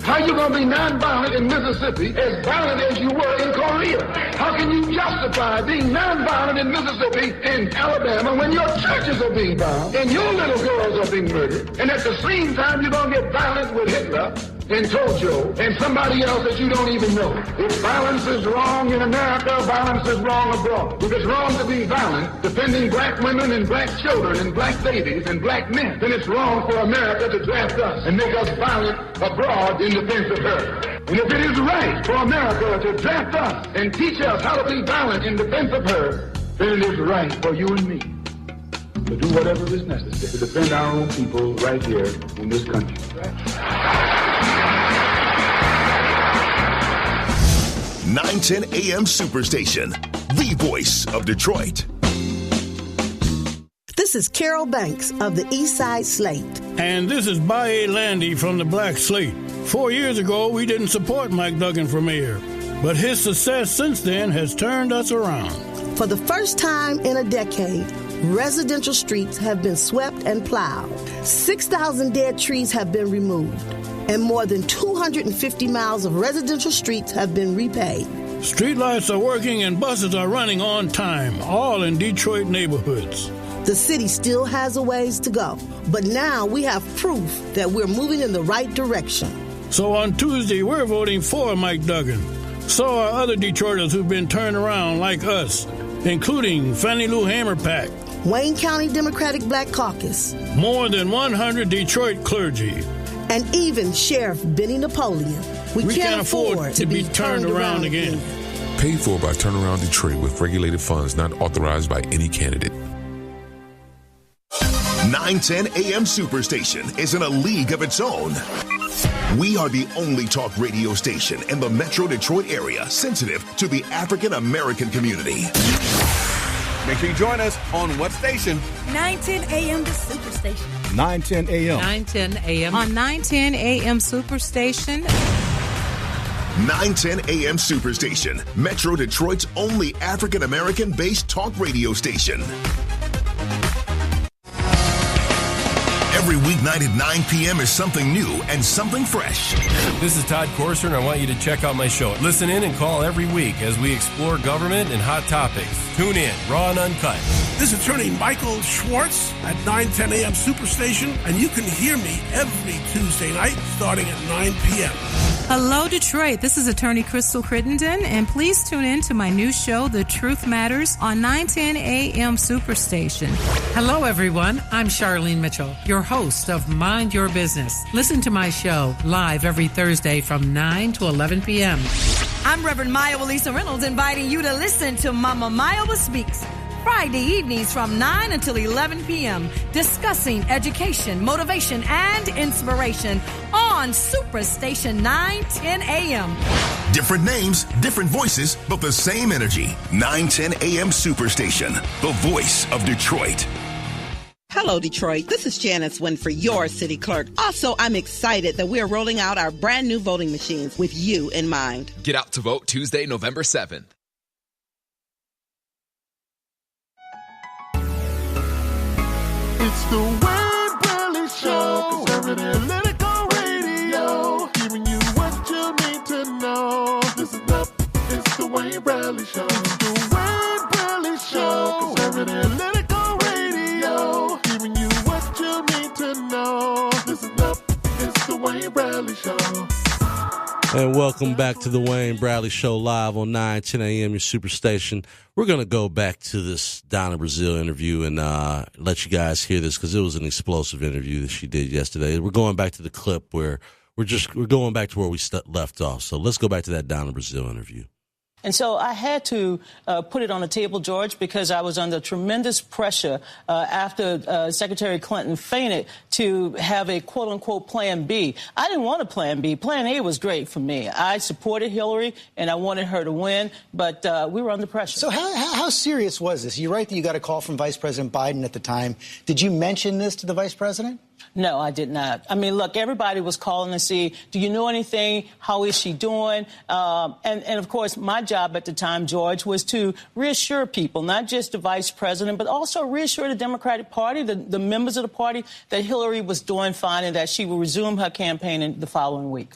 How you gonna be nonviolent in Mississippi as violent as you were in Korea? How can you justify being nonviolent in Mississippi and Alabama when your churches are being bombed and your little girls are being murdered? And at the same time, you're gonna get violent with Hitler and Tojo and somebody else that you don't even know. If violence is wrong in America, violence is wrong abroad. If it's wrong to be violent, defending black women and black children and black babies and black men, then it's wrong for America to draft us and make us violent abroad in defense of her. And if it is right for America to draft us and teach us how to be violent in defense of her, then it is right for you and me to do whatever is necessary to defend our own people right here in this country. 910 AM Superstation, the voice of Detroit. This is Carol Banks of the Eastside Slate. And this is Baye Landy from the Black Slate. 4 years ago, we didn't support Mike Duggan for mayor, but his success since then has turned us around. For the first time in a decade, residential streets have been swept and plowed. 6,000 dead trees have been removed. And more than 250 miles of residential streets have been repaved. Streetlights are working and buses are running on time, all in Detroit neighborhoods. The city still has a ways to go, but now we have proof that we're moving in the right direction. So on Tuesday, we're voting for Mike Duggan. So are other Detroiters who've been turned around like us, including Fannie Lou Hammerpack, Wayne County Democratic Black Caucus, more than 100 Detroit clergy, and even Sheriff Benny Napoleon. We can't afford to be turned around again. Paid for by Turnaround Detroit with regulated funds not authorized by any candidate. 910 AM Superstation is in a league of its own. We are the only talk radio station in the Metro Detroit area sensitive to the African American community. Make sure you join us on what station? 910 AM the Superstation. 910 AM. 910 AM. On 910 AM Superstation. 910 AM Superstation, Metro Detroit's only African American based talk radio station. Every weeknight at 9 p.m. is something new and something fresh. This is Todd Corser, and I want you to check out my show. Listen in and call every week as we explore government and hot topics. Tune in, raw and uncut. This is Attorney Michael Schwartz at 910 AM Superstation, and you can hear me every Tuesday night starting at 9 p.m. Hello, Detroit. This is Attorney Crystal Crittenden, and please tune in to my new show, The Truth Matters, on 910 AM Superstation. Hello, everyone. I'm Charlene Mitchell, your host of Mind Your Business. Listen to my show live every Thursday from 9 to 11 p.m. I'm Reverend Maya Lisa Reynolds, inviting you to listen to Mama Maya Speaks Friday evenings from 9 until 11 p.m., discussing education, motivation, and inspiration on Superstation 910 AM. Different names, different voices, but the same energy. 910 AM Superstation, the voice of Detroit. Hello, Detroit. This is Janice Winfrey, your city clerk. Also, I'm excited that we are rolling out our brand new voting machines with you in mind. Get out to vote Tuesday, November 7th. It's the Wayne Bradley Show, conservative political radio, giving you what you need to know. Listen up, it's the Wayne Bradley Show. It's the Wayne Bradley Show, conservative political radio, giving you what you need to know. Listen up, it's the Wayne Bradley Show. And welcome back to the Wayne Bradley Show live on 910 AM, your Superstation. We're going to go back to this Donna Brazille interview and let you guys hear this because it was an explosive interview that she did yesterday. We're going back to the clip where we're going back to where we left off. So let's go back to that Donna Brazille interview. And so I had to put it on the table, George, because I was under tremendous pressure after Secretary Clinton fainted to have a quote-unquote Plan B. I didn't want a Plan B. Plan A was great for me. I supported Hillary, and I wanted her to win, but we were under pressure. So how serious was this? You write that you got a call from Vice President Biden at the time. Did you mention this to the Vice President? No, I did not. I mean, look, everybody was calling to see, do you know anything? How is she doing? And of course, my job at the time, George, was to reassure people, not just the vice president, but also reassure the Democratic Party, the members of the party, that Hillary was doing fine and that she will resume her campaign in the following week.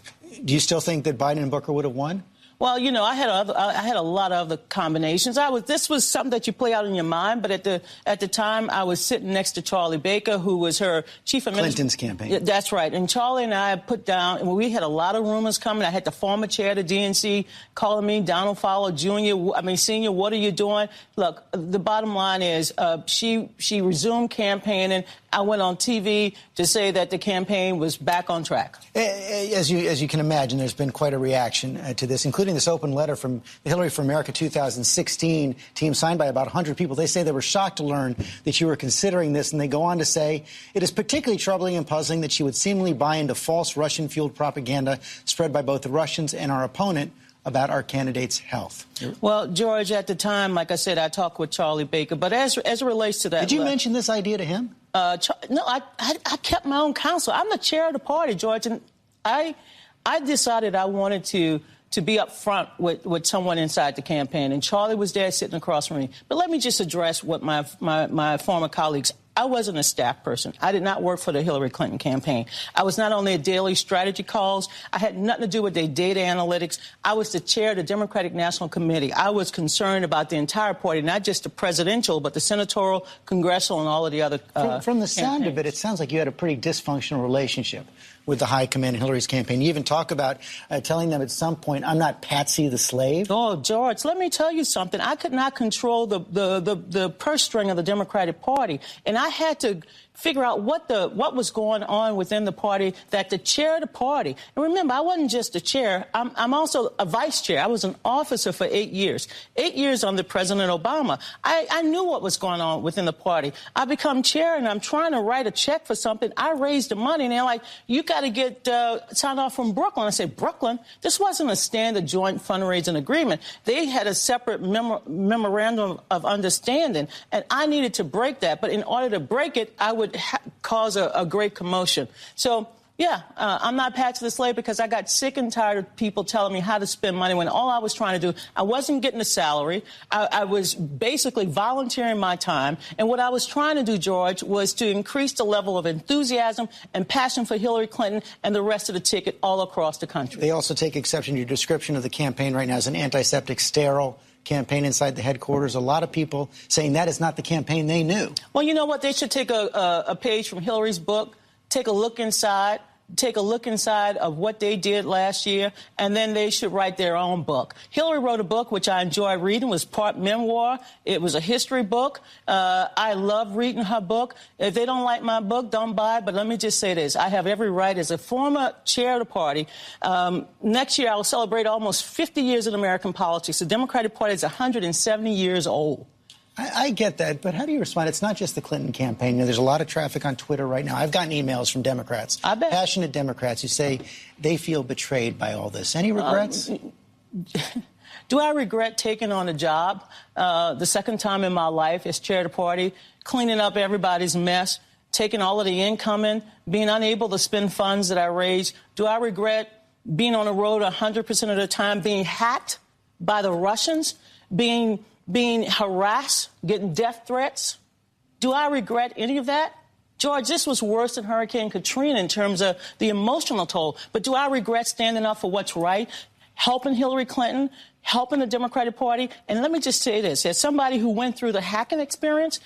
Do you still think that Biden and Booker would have won? Well, you know, I had a lot of other combinations. This was something that you play out in your mind. But at the time, I was sitting next to Charlie Baker, who was her chief administrator. Clinton's campaign. That's right. And Charlie and I put down, and we had a lot of rumors coming. I had the former chair of the DNC calling me, Donald Fowler Senior, what are you doing? Look, the bottom line is she resumed campaigning. I went on TV to say that the campaign was back on track. As you can imagine, there's been quite a reaction to this, including this open letter from the Hillary for America 2016 team signed by about 100 people. They say they were shocked to learn that you were considering this, and they go on to say it is particularly troubling and puzzling that she would seemingly buy into false Russian-fueled propaganda spread by both the Russians and our opponent about our candidate's health. Well, George, at the time, like I said, I talked with Charlie Baker, but as it relates to that... Did you mention this idea to him? No, I kept my own counsel. I'm the chair of the party, George, and I decided I wanted to to be up front with someone inside the campaign. And Charlie was there sitting across from me. But let me just address what my former colleagues. I wasn't a staff person. I did not work for the Hillary Clinton campaign. I was not on their daily strategy calls. I had nothing to do with their data analytics. I was the chair of the Democratic National Committee. I was concerned about the entire party, not just the presidential, but the senatorial, congressional, and all of the other From the sound of it, it sounds like you had a pretty dysfunctional relationship with the high command in Hillary's campaign. You even talk about telling them at some point, I'm not Patsy the slave. Oh, George, let me tell you something. I could not control the purse string of the Democratic Party, and I had to figure out what was going on within the party, that the chair of the party, and remember, I wasn't just a chair, I'm also a vice chair. I was an officer for 8 years. 8 years under President Obama. I knew what was going on within the party. I become chair, and I'm trying to write a check for something. I raised the money, and they're like, you got to get signed off from Brooklyn. I said, Brooklyn? This wasn't a standard joint fundraising agreement. They had a separate memorandum of understanding, and I needed to break that. But in order to break it, I would cause a great commotion. So, yeah, I'm not Patsy the slave because I got sick and tired of people telling me how to spend money when all I was trying to do, I wasn't getting a salary. I was basically volunteering my time. And what I was trying to do, George, was to increase the level of enthusiasm and passion for Hillary Clinton and the rest of the ticket all across the country. They also take exception to your description of the campaign right now as an antiseptic, sterile campaign inside the headquarters. A lot of people saying that is not the campaign they knew. Well, you know what? They should take a page from Hillary's book, take a look inside of what they did last year, and then they should write their own book. Hillary wrote a book, which I enjoyed reading, was part memoir. It was a history book. I love reading her book. If they don't like my book, don't buy it. But let me just say this. I have every right as a former chair of the party. Next year, I will celebrate almost 50 years in American politics. The Democratic Party is 170 years old. I get that, but how do you respond? It's not just the Clinton campaign. You know, there's a lot of traffic on Twitter right now. I've gotten emails from Democrats, passionate Democrats, who say they feel betrayed by all this. Any regrets? Do I regret taking on a job the second time in my life as chair of the party, cleaning up everybody's mess, taking all of the income in, being unable to spend funds that I raised? Do I regret being on the road 100% of the time, being hacked by the Russians, being harassed, getting death threats? Do I regret any of that? George, this was worse than Hurricane Katrina in terms of the emotional toll. But do I regret standing up for what's right, helping Hillary Clinton, helping the Democratic Party? And let me just say this. As somebody who went through the hacking experience,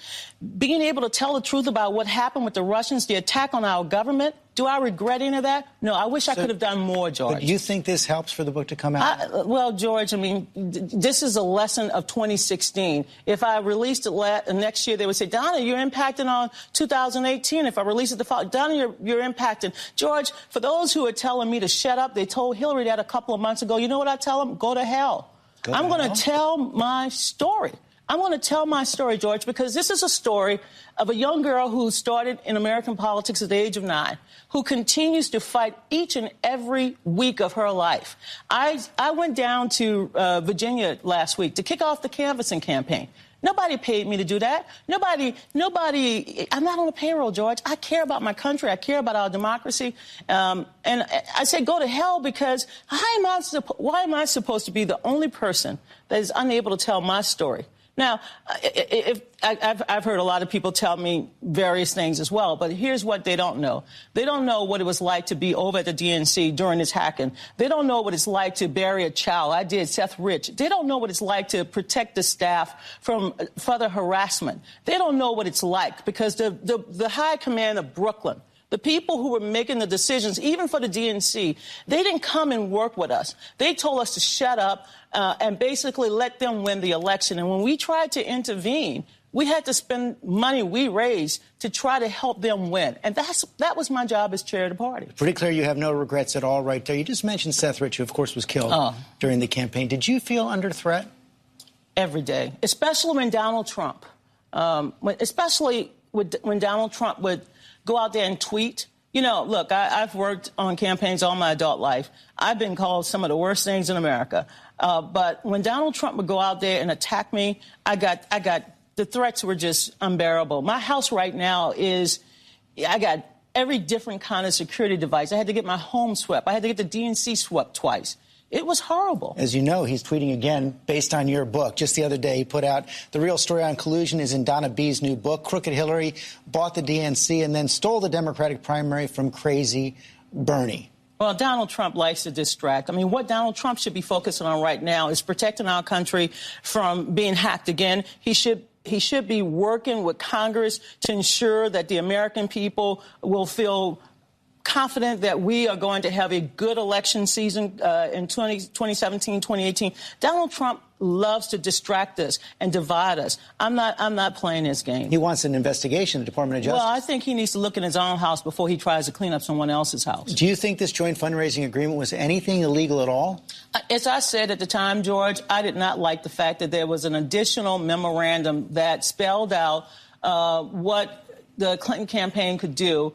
being able to tell the truth about what happened with the Russians, the attack on our government, do I regret any of that? No, I wish I could have done more, George. But do you think this helps for the book to come out? Well, George, I mean, this is a lesson of 2016. If I released it next year, they would say, Donna, you're impacting on 2018. If I release it the following, Donna, you're impacting. George, for those who are telling me to shut up, they told Hillary that a couple of months ago. You know what I tell them? Go to hell. I'm going to tell my story. I'm going to tell my story, George, because this is a story of a young girl who started in American politics at the age of 9, who continues to fight each and every week of her life. I went down to Virginia last week to kick off the canvassing campaign. Nobody paid me to do that. Nobody, I'm not on a payroll, George. I care about my country. I care about our democracy. And I say go to hell because why am I supposed to be the only person that is unable to tell my story? Now, I've heard a lot of people tell me various things as well, but here's what they don't know. They don't know what it was like to be over at the DNC during this hacking. They don't know what it's like to bury a child. I did, Seth Rich. They don't know what it's like to protect the staff from further harassment. They don't know what it's like because the high command of Brooklyn, the people who were making the decisions, even for the DNC, they didn't come and work with us. They told us to shut up and basically let them win the election. And when we tried to intervene, we had to spend money we raised to try to help them win. And that was my job as chair of the party. Pretty clear you have no regrets at all right there. You just mentioned Seth Rich, who, of course, was killed during the campaign. Did you feel under threat? Every day, especially when Donald Trump, when Donald Trump would go out there and tweet. You know, look, I've worked on campaigns all my adult life. I've been called some of the worst things in America. But when Donald Trump would go out there and attack me, the threats were just unbearable. My house right now I got every different kind of security device. I had to get my home swept. I had to get the DNC swept twice. It was horrible. As you know, he's tweeting again based on your book. Just the other day, he put out the real story on collusion is in Donna B's new book. Crooked Hillary bought the DNC and then stole the Democratic primary from crazy Bernie. Well, Donald Trump likes to distract. I mean, what Donald Trump should be focusing on right now is protecting our country from being hacked again. He should be working with Congress to ensure that the American people will feel confident that we are going to have a good election season in 2017, 2018. Donald Trump loves to distract us and divide us. I'm not playing this game. He wants an investigation, the Department of Justice. Well, I think he needs to look in his own house before he tries to clean up someone else's house. Do you think this joint fundraising agreement was anything illegal at all? As I said at the time, George, I did not like the fact that there was an additional memorandum that spelled out what the Clinton campaign could do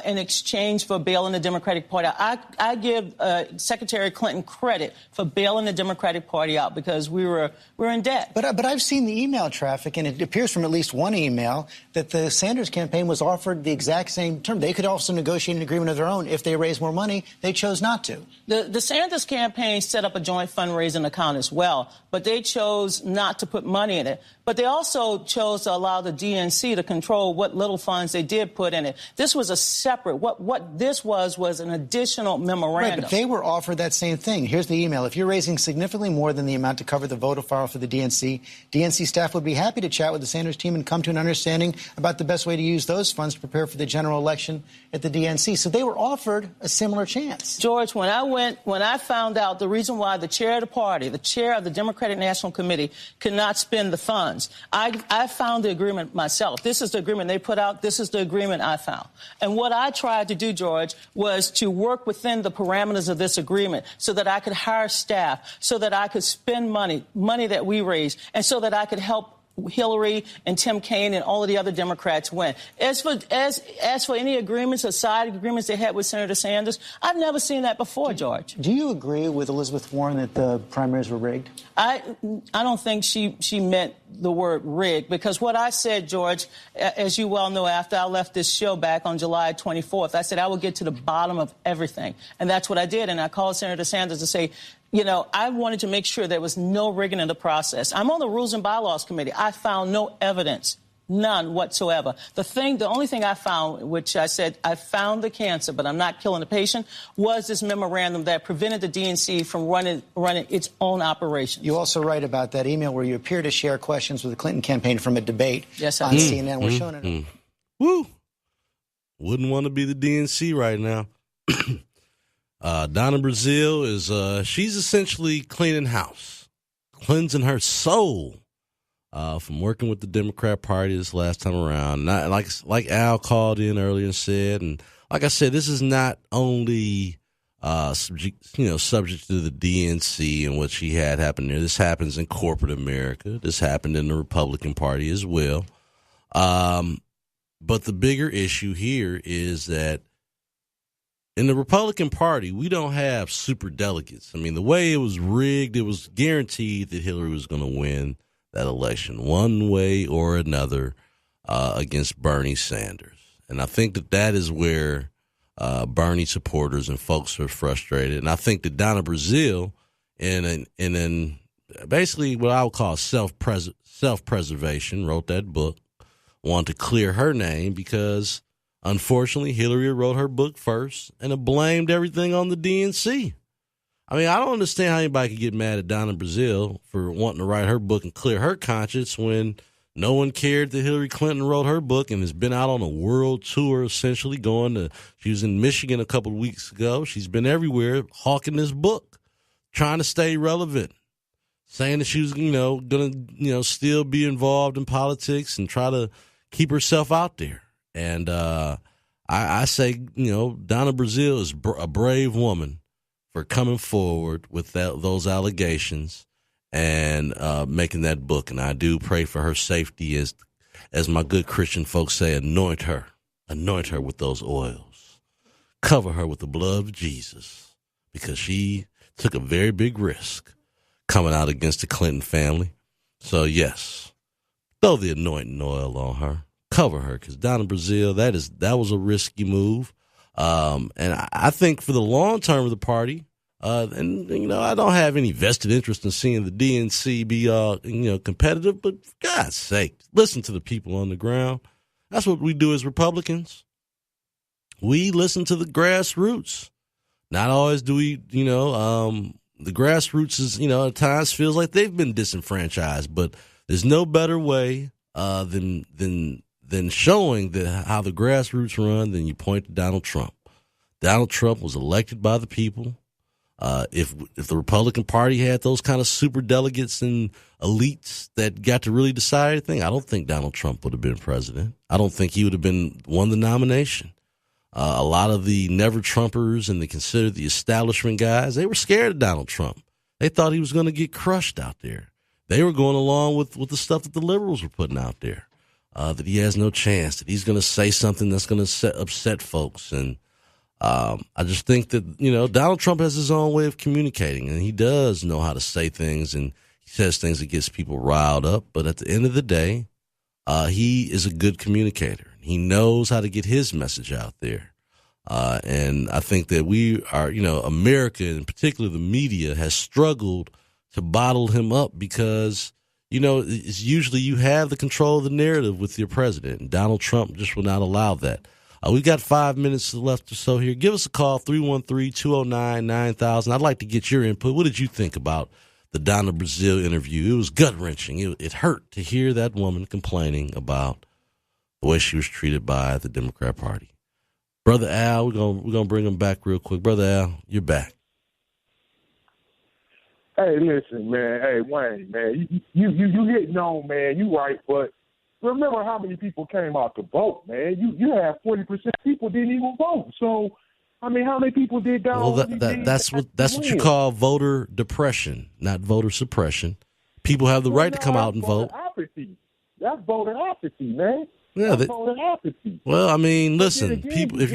in exchange for bailing the Democratic Party out. I give Secretary Clinton credit for bailing the Democratic Party out because we were in debt. But I've seen the email traffic, and it appears from at least one email that the Sanders campaign was offered the exact same term. They could also negotiate an agreement of their own if they raise more money. They chose not to. The Sanders campaign set up a joint fundraising account as well, but they chose not to put money in it. But they also chose to allow the DNC to control what little funds they did put in it. This was a separate. What this was an additional memorandum. Right, but they were offered that same thing. Here's the email. If you're raising significantly more than the amount to cover the voter file for the DNC staff would be happy to chat with the Sanders team and come to an understanding about the best way to use those funds to prepare for the general election at the DNC. So they were offered a similar chance. George, when I found out the reason why the chair of the party, the chair of the Democratic National Committee, could not spend the funds, I found the agreement myself. This is the agreement they put out. This is the agreement I found. And what I tried to do, George, was to work within the parameters of this agreement so that I could hire staff, so that I could spend money that we raised, and so that I could help Hillary and Tim Kaine and all of the other Democrats win. As for any agreements or side agreements they had with Senator Sanders, I've never seen that before, George. Do you agree with Elizabeth Warren that the primaries were rigged? I don't think she meant the word rigged, because what I said, George, as you well know, after I left this show back on July 24th, I said I would get to the bottom of everything. And that's what I did. And I called Senator Sanders to say, you know, I wanted to make sure there was no rigging in the process. I'm on the Rules and Bylaws Committee. I found no evidence, none whatsoever. The only thing I found, which I said I found the cancer, but I'm not killing the patient, was this memorandum that prevented the DNC from running its own operations. You also write about that email where you appear to share questions with the Clinton campaign from a debate on CNN. We're showing it. Woo! Wouldn't want to be the DNC right now. Donna Brazille is she's essentially cleaning house, cleansing her soul from working with the Democrat Party this last time around. Not like Al called in earlier and said, and like I said, this is not only subject to the DNC and what she had happen there. This happens in corporate America. This happened in the Republican Party as well. But the bigger issue here is that in the Republican Party, we don't have super delegates. I mean, the way it was rigged, it was guaranteed that Hillary was going to win that election one way or another against Bernie Sanders. And I think that is where Bernie supporters and folks are frustrated. And I think that Donna Brazille, in basically what I would call self-preservation, wrote that book, wanted to clear her name because unfortunately, Hillary wrote her book first and it blamed everything on the DNC. I mean, I don't understand how anybody could get mad at Donna Brazille for wanting to write her book and clear her conscience when no one cared that Hillary Clinton wrote her book and has been out on a world tour, essentially she was in Michigan a couple of weeks ago. She's been everywhere hawking this book, trying to stay relevant, saying that she was, going to, still be involved in politics and try to keep herself out there. And I say, Donna Brazille is a brave woman for coming forward with those allegations and making that book. And I do pray for her safety as my good Christian folks say, anoint her with those oils. Cover her with the blood of Jesus because she took a very big risk coming out against the Clinton family. So, yes, throw the anointing oil on her. Cover her because Donna Brazille, that was a risky move. And I think for the long term of the party, And I don't have any vested interest in seeing the DNC be competitive, but for God's sake, listen to the people on the ground. That's what we do as Republicans. We listen to the grassroots. Not always do we, the grassroots is, at times feels like they've been disenfranchised, but there's no better way than showing how the grassroots run than you point to Donald Trump. Donald Trump was elected by the people. If the Republican Party had those kind of super delegates and elites that got to really decide anything, I don't think Donald Trump would have been president. I don't think he would have won the nomination. A lot of the never-Trumpers and considered the establishment guys, they were scared of Donald Trump. They thought he was going to get crushed out there. They were going along with the stuff that the liberals were putting out there, that he has no chance, that he's going to say something that's going to upset folks. And I just think that, Donald Trump has his own way of communicating, and he does know how to say things, and he says things that gets people riled up. But at the end of the day, he is a good communicator. He knows how to get his message out there. And I think that we are, America, in particular the media, has struggled to bottle him up because, it's usually you have the control of the narrative with your president, and Donald Trump just will not allow that. We've got 5 minutes left or so here. Give us a call, 313-209-9000. I'd like to get your input. What did you think about the Donna Brazille interview? It was gut-wrenching. It hurt to hear that woman complaining about the way she was treated by the Democrat Party. Brother Al, we're gonna bring him back real quick. Brother Al, you're back. Hey, listen, man. Hey, Wayne, man. You hitting on, man. You right, but remember how many people came out to vote, man. You have 40% people didn't even vote. So, how many people did that? Well, that's what you call voter depression, not voter suppression. People have the right to come out and vote. Apathy. That's voter apathy, man. Yeah, voter apathy. Well, listen, people. If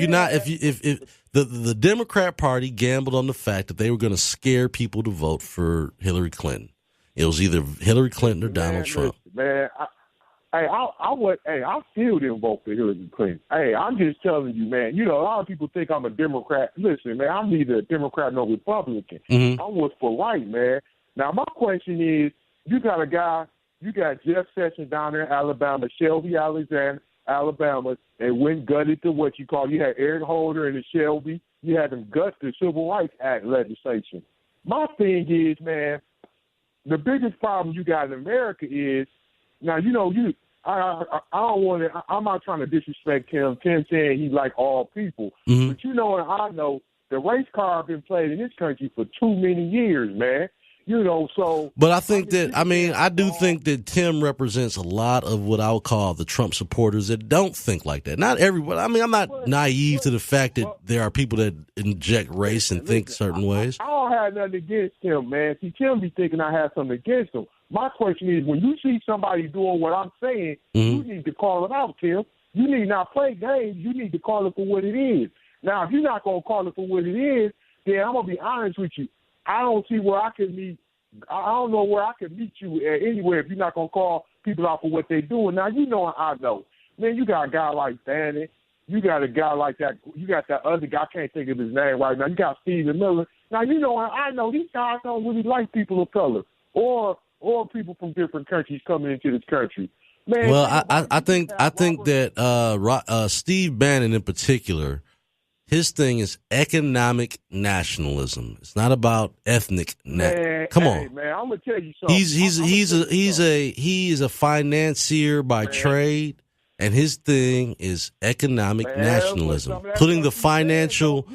the Democrat Party gambled on the fact that they were going to scare people to vote for Hillary Clinton, it was either Hillary Clinton or Donald Trump. Man, I still didn't vote for Hillary Clinton. Hey, I'm just telling you, man. A lot of people think I'm a Democrat. Listen, man, I'm neither a Democrat nor Republican. Mm-hmm. I'm what's for right, man. Now, my question is, you got Jeff Sessions down there in Alabama, Shelby, Alabama, and went gutted to what you call. You had Eric Holder and the Shelby. You had them gut the Civil Rights Act legislation. My thing is, man, the biggest problem you got in America is, now, I don't want to, I'm not trying to disrespect Tim. Tim saying he's like all people. Mm-hmm. But and I know the race card been played in this country for too many years, man. So. But I think I do think that Tim represents a lot of what I would call the Trump supporters that don't think like that. Not everyone. I'm not naive to the fact that there are people that inject race and think certain ways. I don't have nothing against Tim, man. See, Tim be thinking I have something against him. My question is, when you see somebody doing what I'm saying, you need to call it out, Tim. You need not play games. You need to call it for what it is. Now, if you're not going to call it for what it is, then I'm going to be honest with you. I don't see where I can meet. I don't know where I can meet you anywhere if you're not going to call people out for what they're doing. Now, I know. Man, you got a guy like Bannon. You got a guy like that. You got that other guy. I can't think of his name right now. You got Stephen Miller. Now, I know these guys don't really like people of color or people from different countries coming into this country. Man, well, I think that Steve Bannon in particular, his thing is economic nationalism. It's not about ethnic. Come on, man. I'm gonna tell you something. He is a financier by trade, and his thing is economic nationalism, putting the financial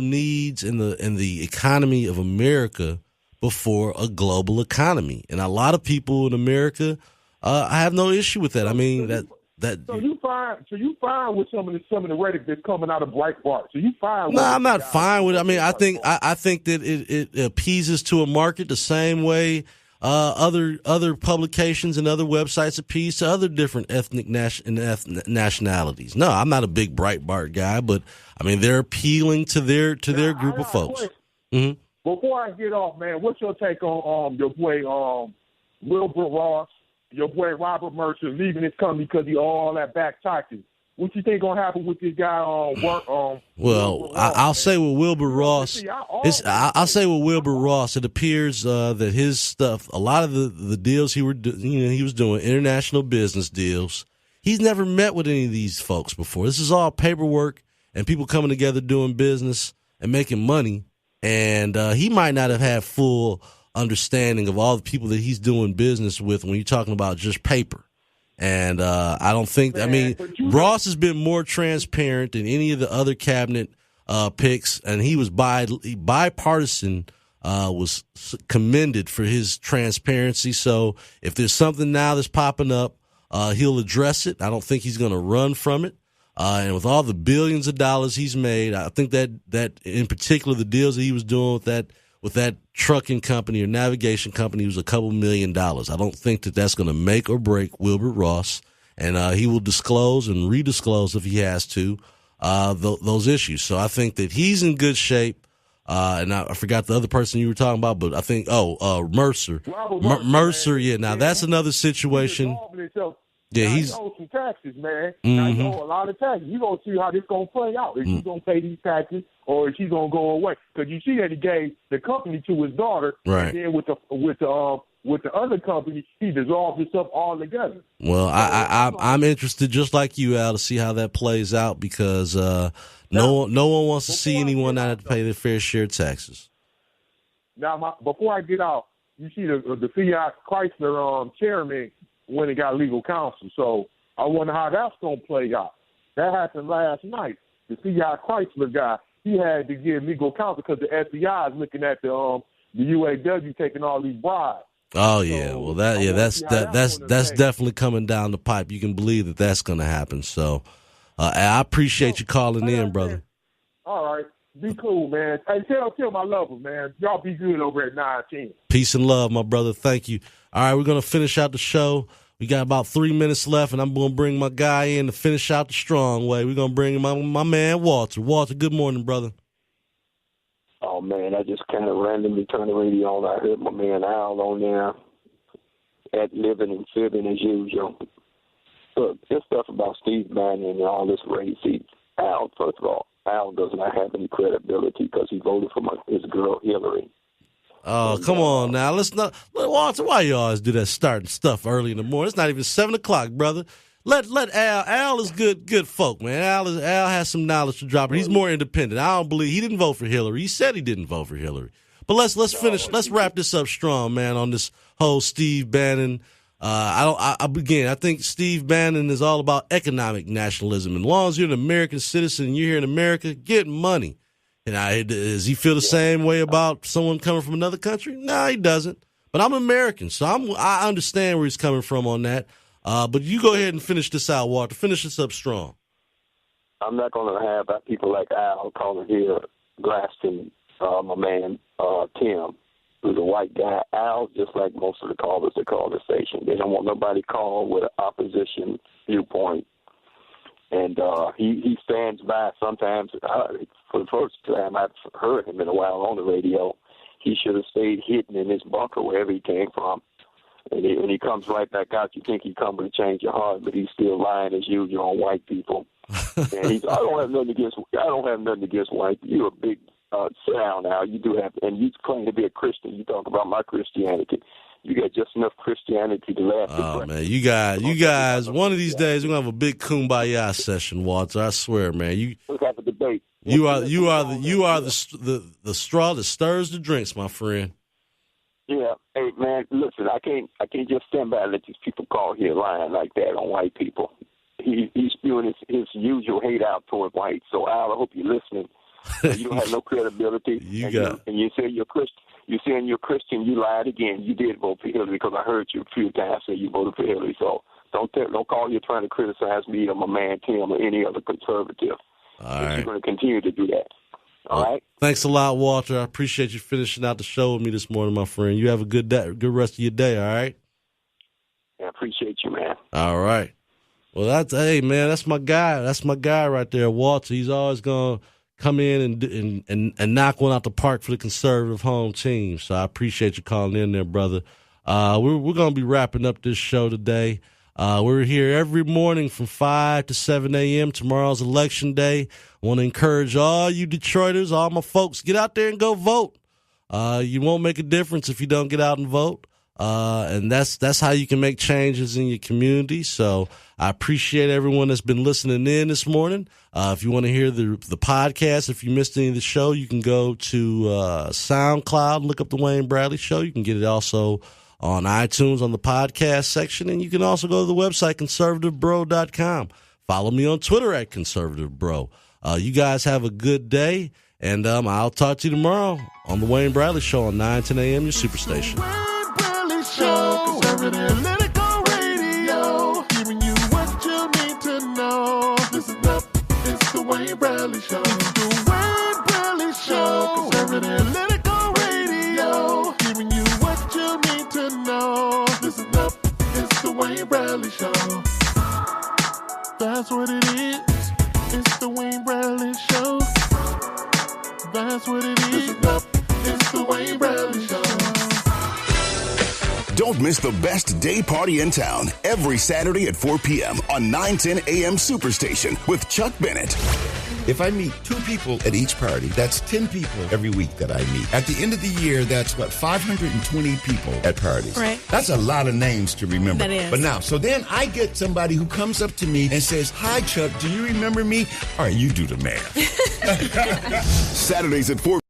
needs in the economy of America before a global economy. And a lot of people in America, I have no issue with that. So you fine with some of the rhetoric that's coming out of Breitbart. So you fine with No, I'm not fine with it. I think that it appeases to a market the same way other publications and other websites appease to other different ethnic nationalities. No, I'm not a big Breitbart guy, but they're appealing to their group of folks. Mm-hmm. Before I get off, man, what's your take on your boy Wilbur Ross, your boy Robert Mercer leaving his company because he all that back taxes? what you think gonna happen with this guy on work? Well, I'll say with Wilbur Ross. I'll say with Wilbur Ross. It appears that his stuff, a lot of the deals he was doing, international business deals. He's never met with any of these folks before. This is all paperwork and people coming together doing business and making money. And he might not have had full understanding of all the people that he's doing business with when you're talking about just paper. And I don't think, Ross has been more transparent than any of the other cabinet picks, and he was bipartisan, was commended for his transparency. So if there's something now that's popping up, he'll address it. I don't think he's going to run from it. And with all the billions of dollars he's made, I think that in particular, the deals that he was doing with that trucking company or navigation company was a couple $1 million. I don't think that's going to make or break Wilbur Ross, and he will disclose and redisclose if he has to those issues. So I think that he's in good shape. And I forgot the other person you were talking about, but I think Mercer. Mercer, yeah. Now that's another situation. Yeah, he owes some taxes, man. Now he owes a lot of taxes. You're going to see how this going to play out. Is he going to pay these taxes or is he going to go away? Because you see that he gave the company to his daughter. Right. And then with the other company, he dissolved himself altogether. Well, I'm interested, just like you, Al, to see how that plays out because no one wants to see anyone not have to pay their fair share of taxes. Now, before I get out, you see the Fiat Chrysler chairman when it got legal counsel. So I wonder how that's going to play out. That happened last night. The Fiat Chrysler guy, he had to give legal counsel because the FBI is looking at the UAW taking all these bribes. Oh yeah, well that's definitely coming down the pipe. You can believe that that's going to happen. So I appreciate you calling in, brother. All right, be cool, man. Hey, tell my lovers, man. Y'all be good over at 910. Peace and love, my brother. Thank you. All right, we're going to finish out the show. We got about 3 minutes left, and I'm going to bring my guy in to finish out the strong way. We're going to bring my man, Walter. Walter, good morning, brother. Oh, man, I just kind of randomly turned the radio on. I heard my man Al on there at living and fibbing as usual. Look, this stuff about Steve Bannon and all this race, Al, first of all, Al does not have any credibility because he voted for his girl Hillary. Oh, come on now. Let's not. Walter, why you always do that starting stuff early in the morning? It's not even 7 o'clock, brother. Let Al. Al is good folk, man. Al has some knowledge to drop, but he's more independent. I don't believe he didn't vote for Hillary. He said he didn't vote for Hillary. But let's finish. Let's wrap this up strong, man. On this whole Steve Bannon. I think Steve Bannon is all about economic nationalism. As long as you're an American citizen and you're here in America, get money. And does he feel the same way about someone coming from another country? No, he doesn't. But I'm American, so I understand where he's coming from on that. But you go ahead and finish this out, Walter. Finish this up strong. I'm not going to have people like Al calling here Glaston, my man Tim, who's a white guy. Al, just like most of the callers that call the station, they don't want nobody called with an opposition viewpoint. And he stands by sometimes. For the first time I've heard him in a while on the radio, he should have stayed hidden in his bunker wherever he came from. And he comes right back out. You think he's coming to change your heart, but he's still lying as usual on white people. And I don't have nothing against white people. You're a big sound now. You do have, and you claim to be a Christian. You talk about my Christianity. You got just enough Christianity to laugh. Oh man, you guys. One of these days we're gonna have a big kumbaya session, Walter. I swear, man. Let's have a debate. You are the straw that stirs the drinks, my friend. Yeah, hey man, listen. I can't just stand by and let these people call here lying like that on white people. He's spewing his usual hate out toward whites. So Al, I hope you're listening. You don't have no credibility. And you say you're Christian. You're saying you're Christian. You lied again. You did vote for Hillary because I heard you a few times say you voted for Hillary. So don't call you trying to criticize me or my man Tim or any other conservative. All right. You're going to continue to do that. All right. Thanks a lot, Walter. I appreciate you finishing out the show with me this morning, my friend. You have a good day, good rest of your day. All right. I appreciate you, man. All right. Well, that's my guy. That's my guy right there, Walter. He's always gonna come in and knock one out the park for the conservative home team. So I appreciate you calling in there, brother. We're going to be wrapping up this show today. We're here every morning from 5 to 7 a.m. Tomorrow's Election Day. I want to encourage all you Detroiters, all my folks, get out there and go vote. You won't make a difference if you don't get out and vote. And that's how you can make changes in your community. So I appreciate everyone that's been listening in this morning. If you want to hear the podcast, if you missed any of the show, you can go to SoundCloud, look up the Wayne Bradley Show. You can get it also on iTunes on the podcast section. And you can also go to the website, conservativebro.com. Follow me on Twitter at conservativebro. You guys have a good day. And I'll talk to you tomorrow on the Wayne Bradley Show on 9:10 a.m., your superstation. Show, conservative political radio, giving you what you need to know. Listen up, it's the Wayne Bradley Show. It's the Wayne Bradley Show, conservative political radio, giving you what you need to know. Listen up, it's the Wayne Bradley Show. That's what it is. It's the Wayne Bradley Show. That's what it is. Listen up, it's the Wayne Bradley Show. Don't miss the best day party in town every Saturday at 4 p.m. on 910 a.m. Superstation with Chuck Bennett. If I meet 2 people at each party, that's 10 people every week that I meet. At the end of the year, that's 520 people at parties. Right. That's a lot of names to remember. That is. But now, so then I get somebody who comes up to me and says, "Hi, Chuck, do you remember me?" All right, you do the math. Saturdays at 4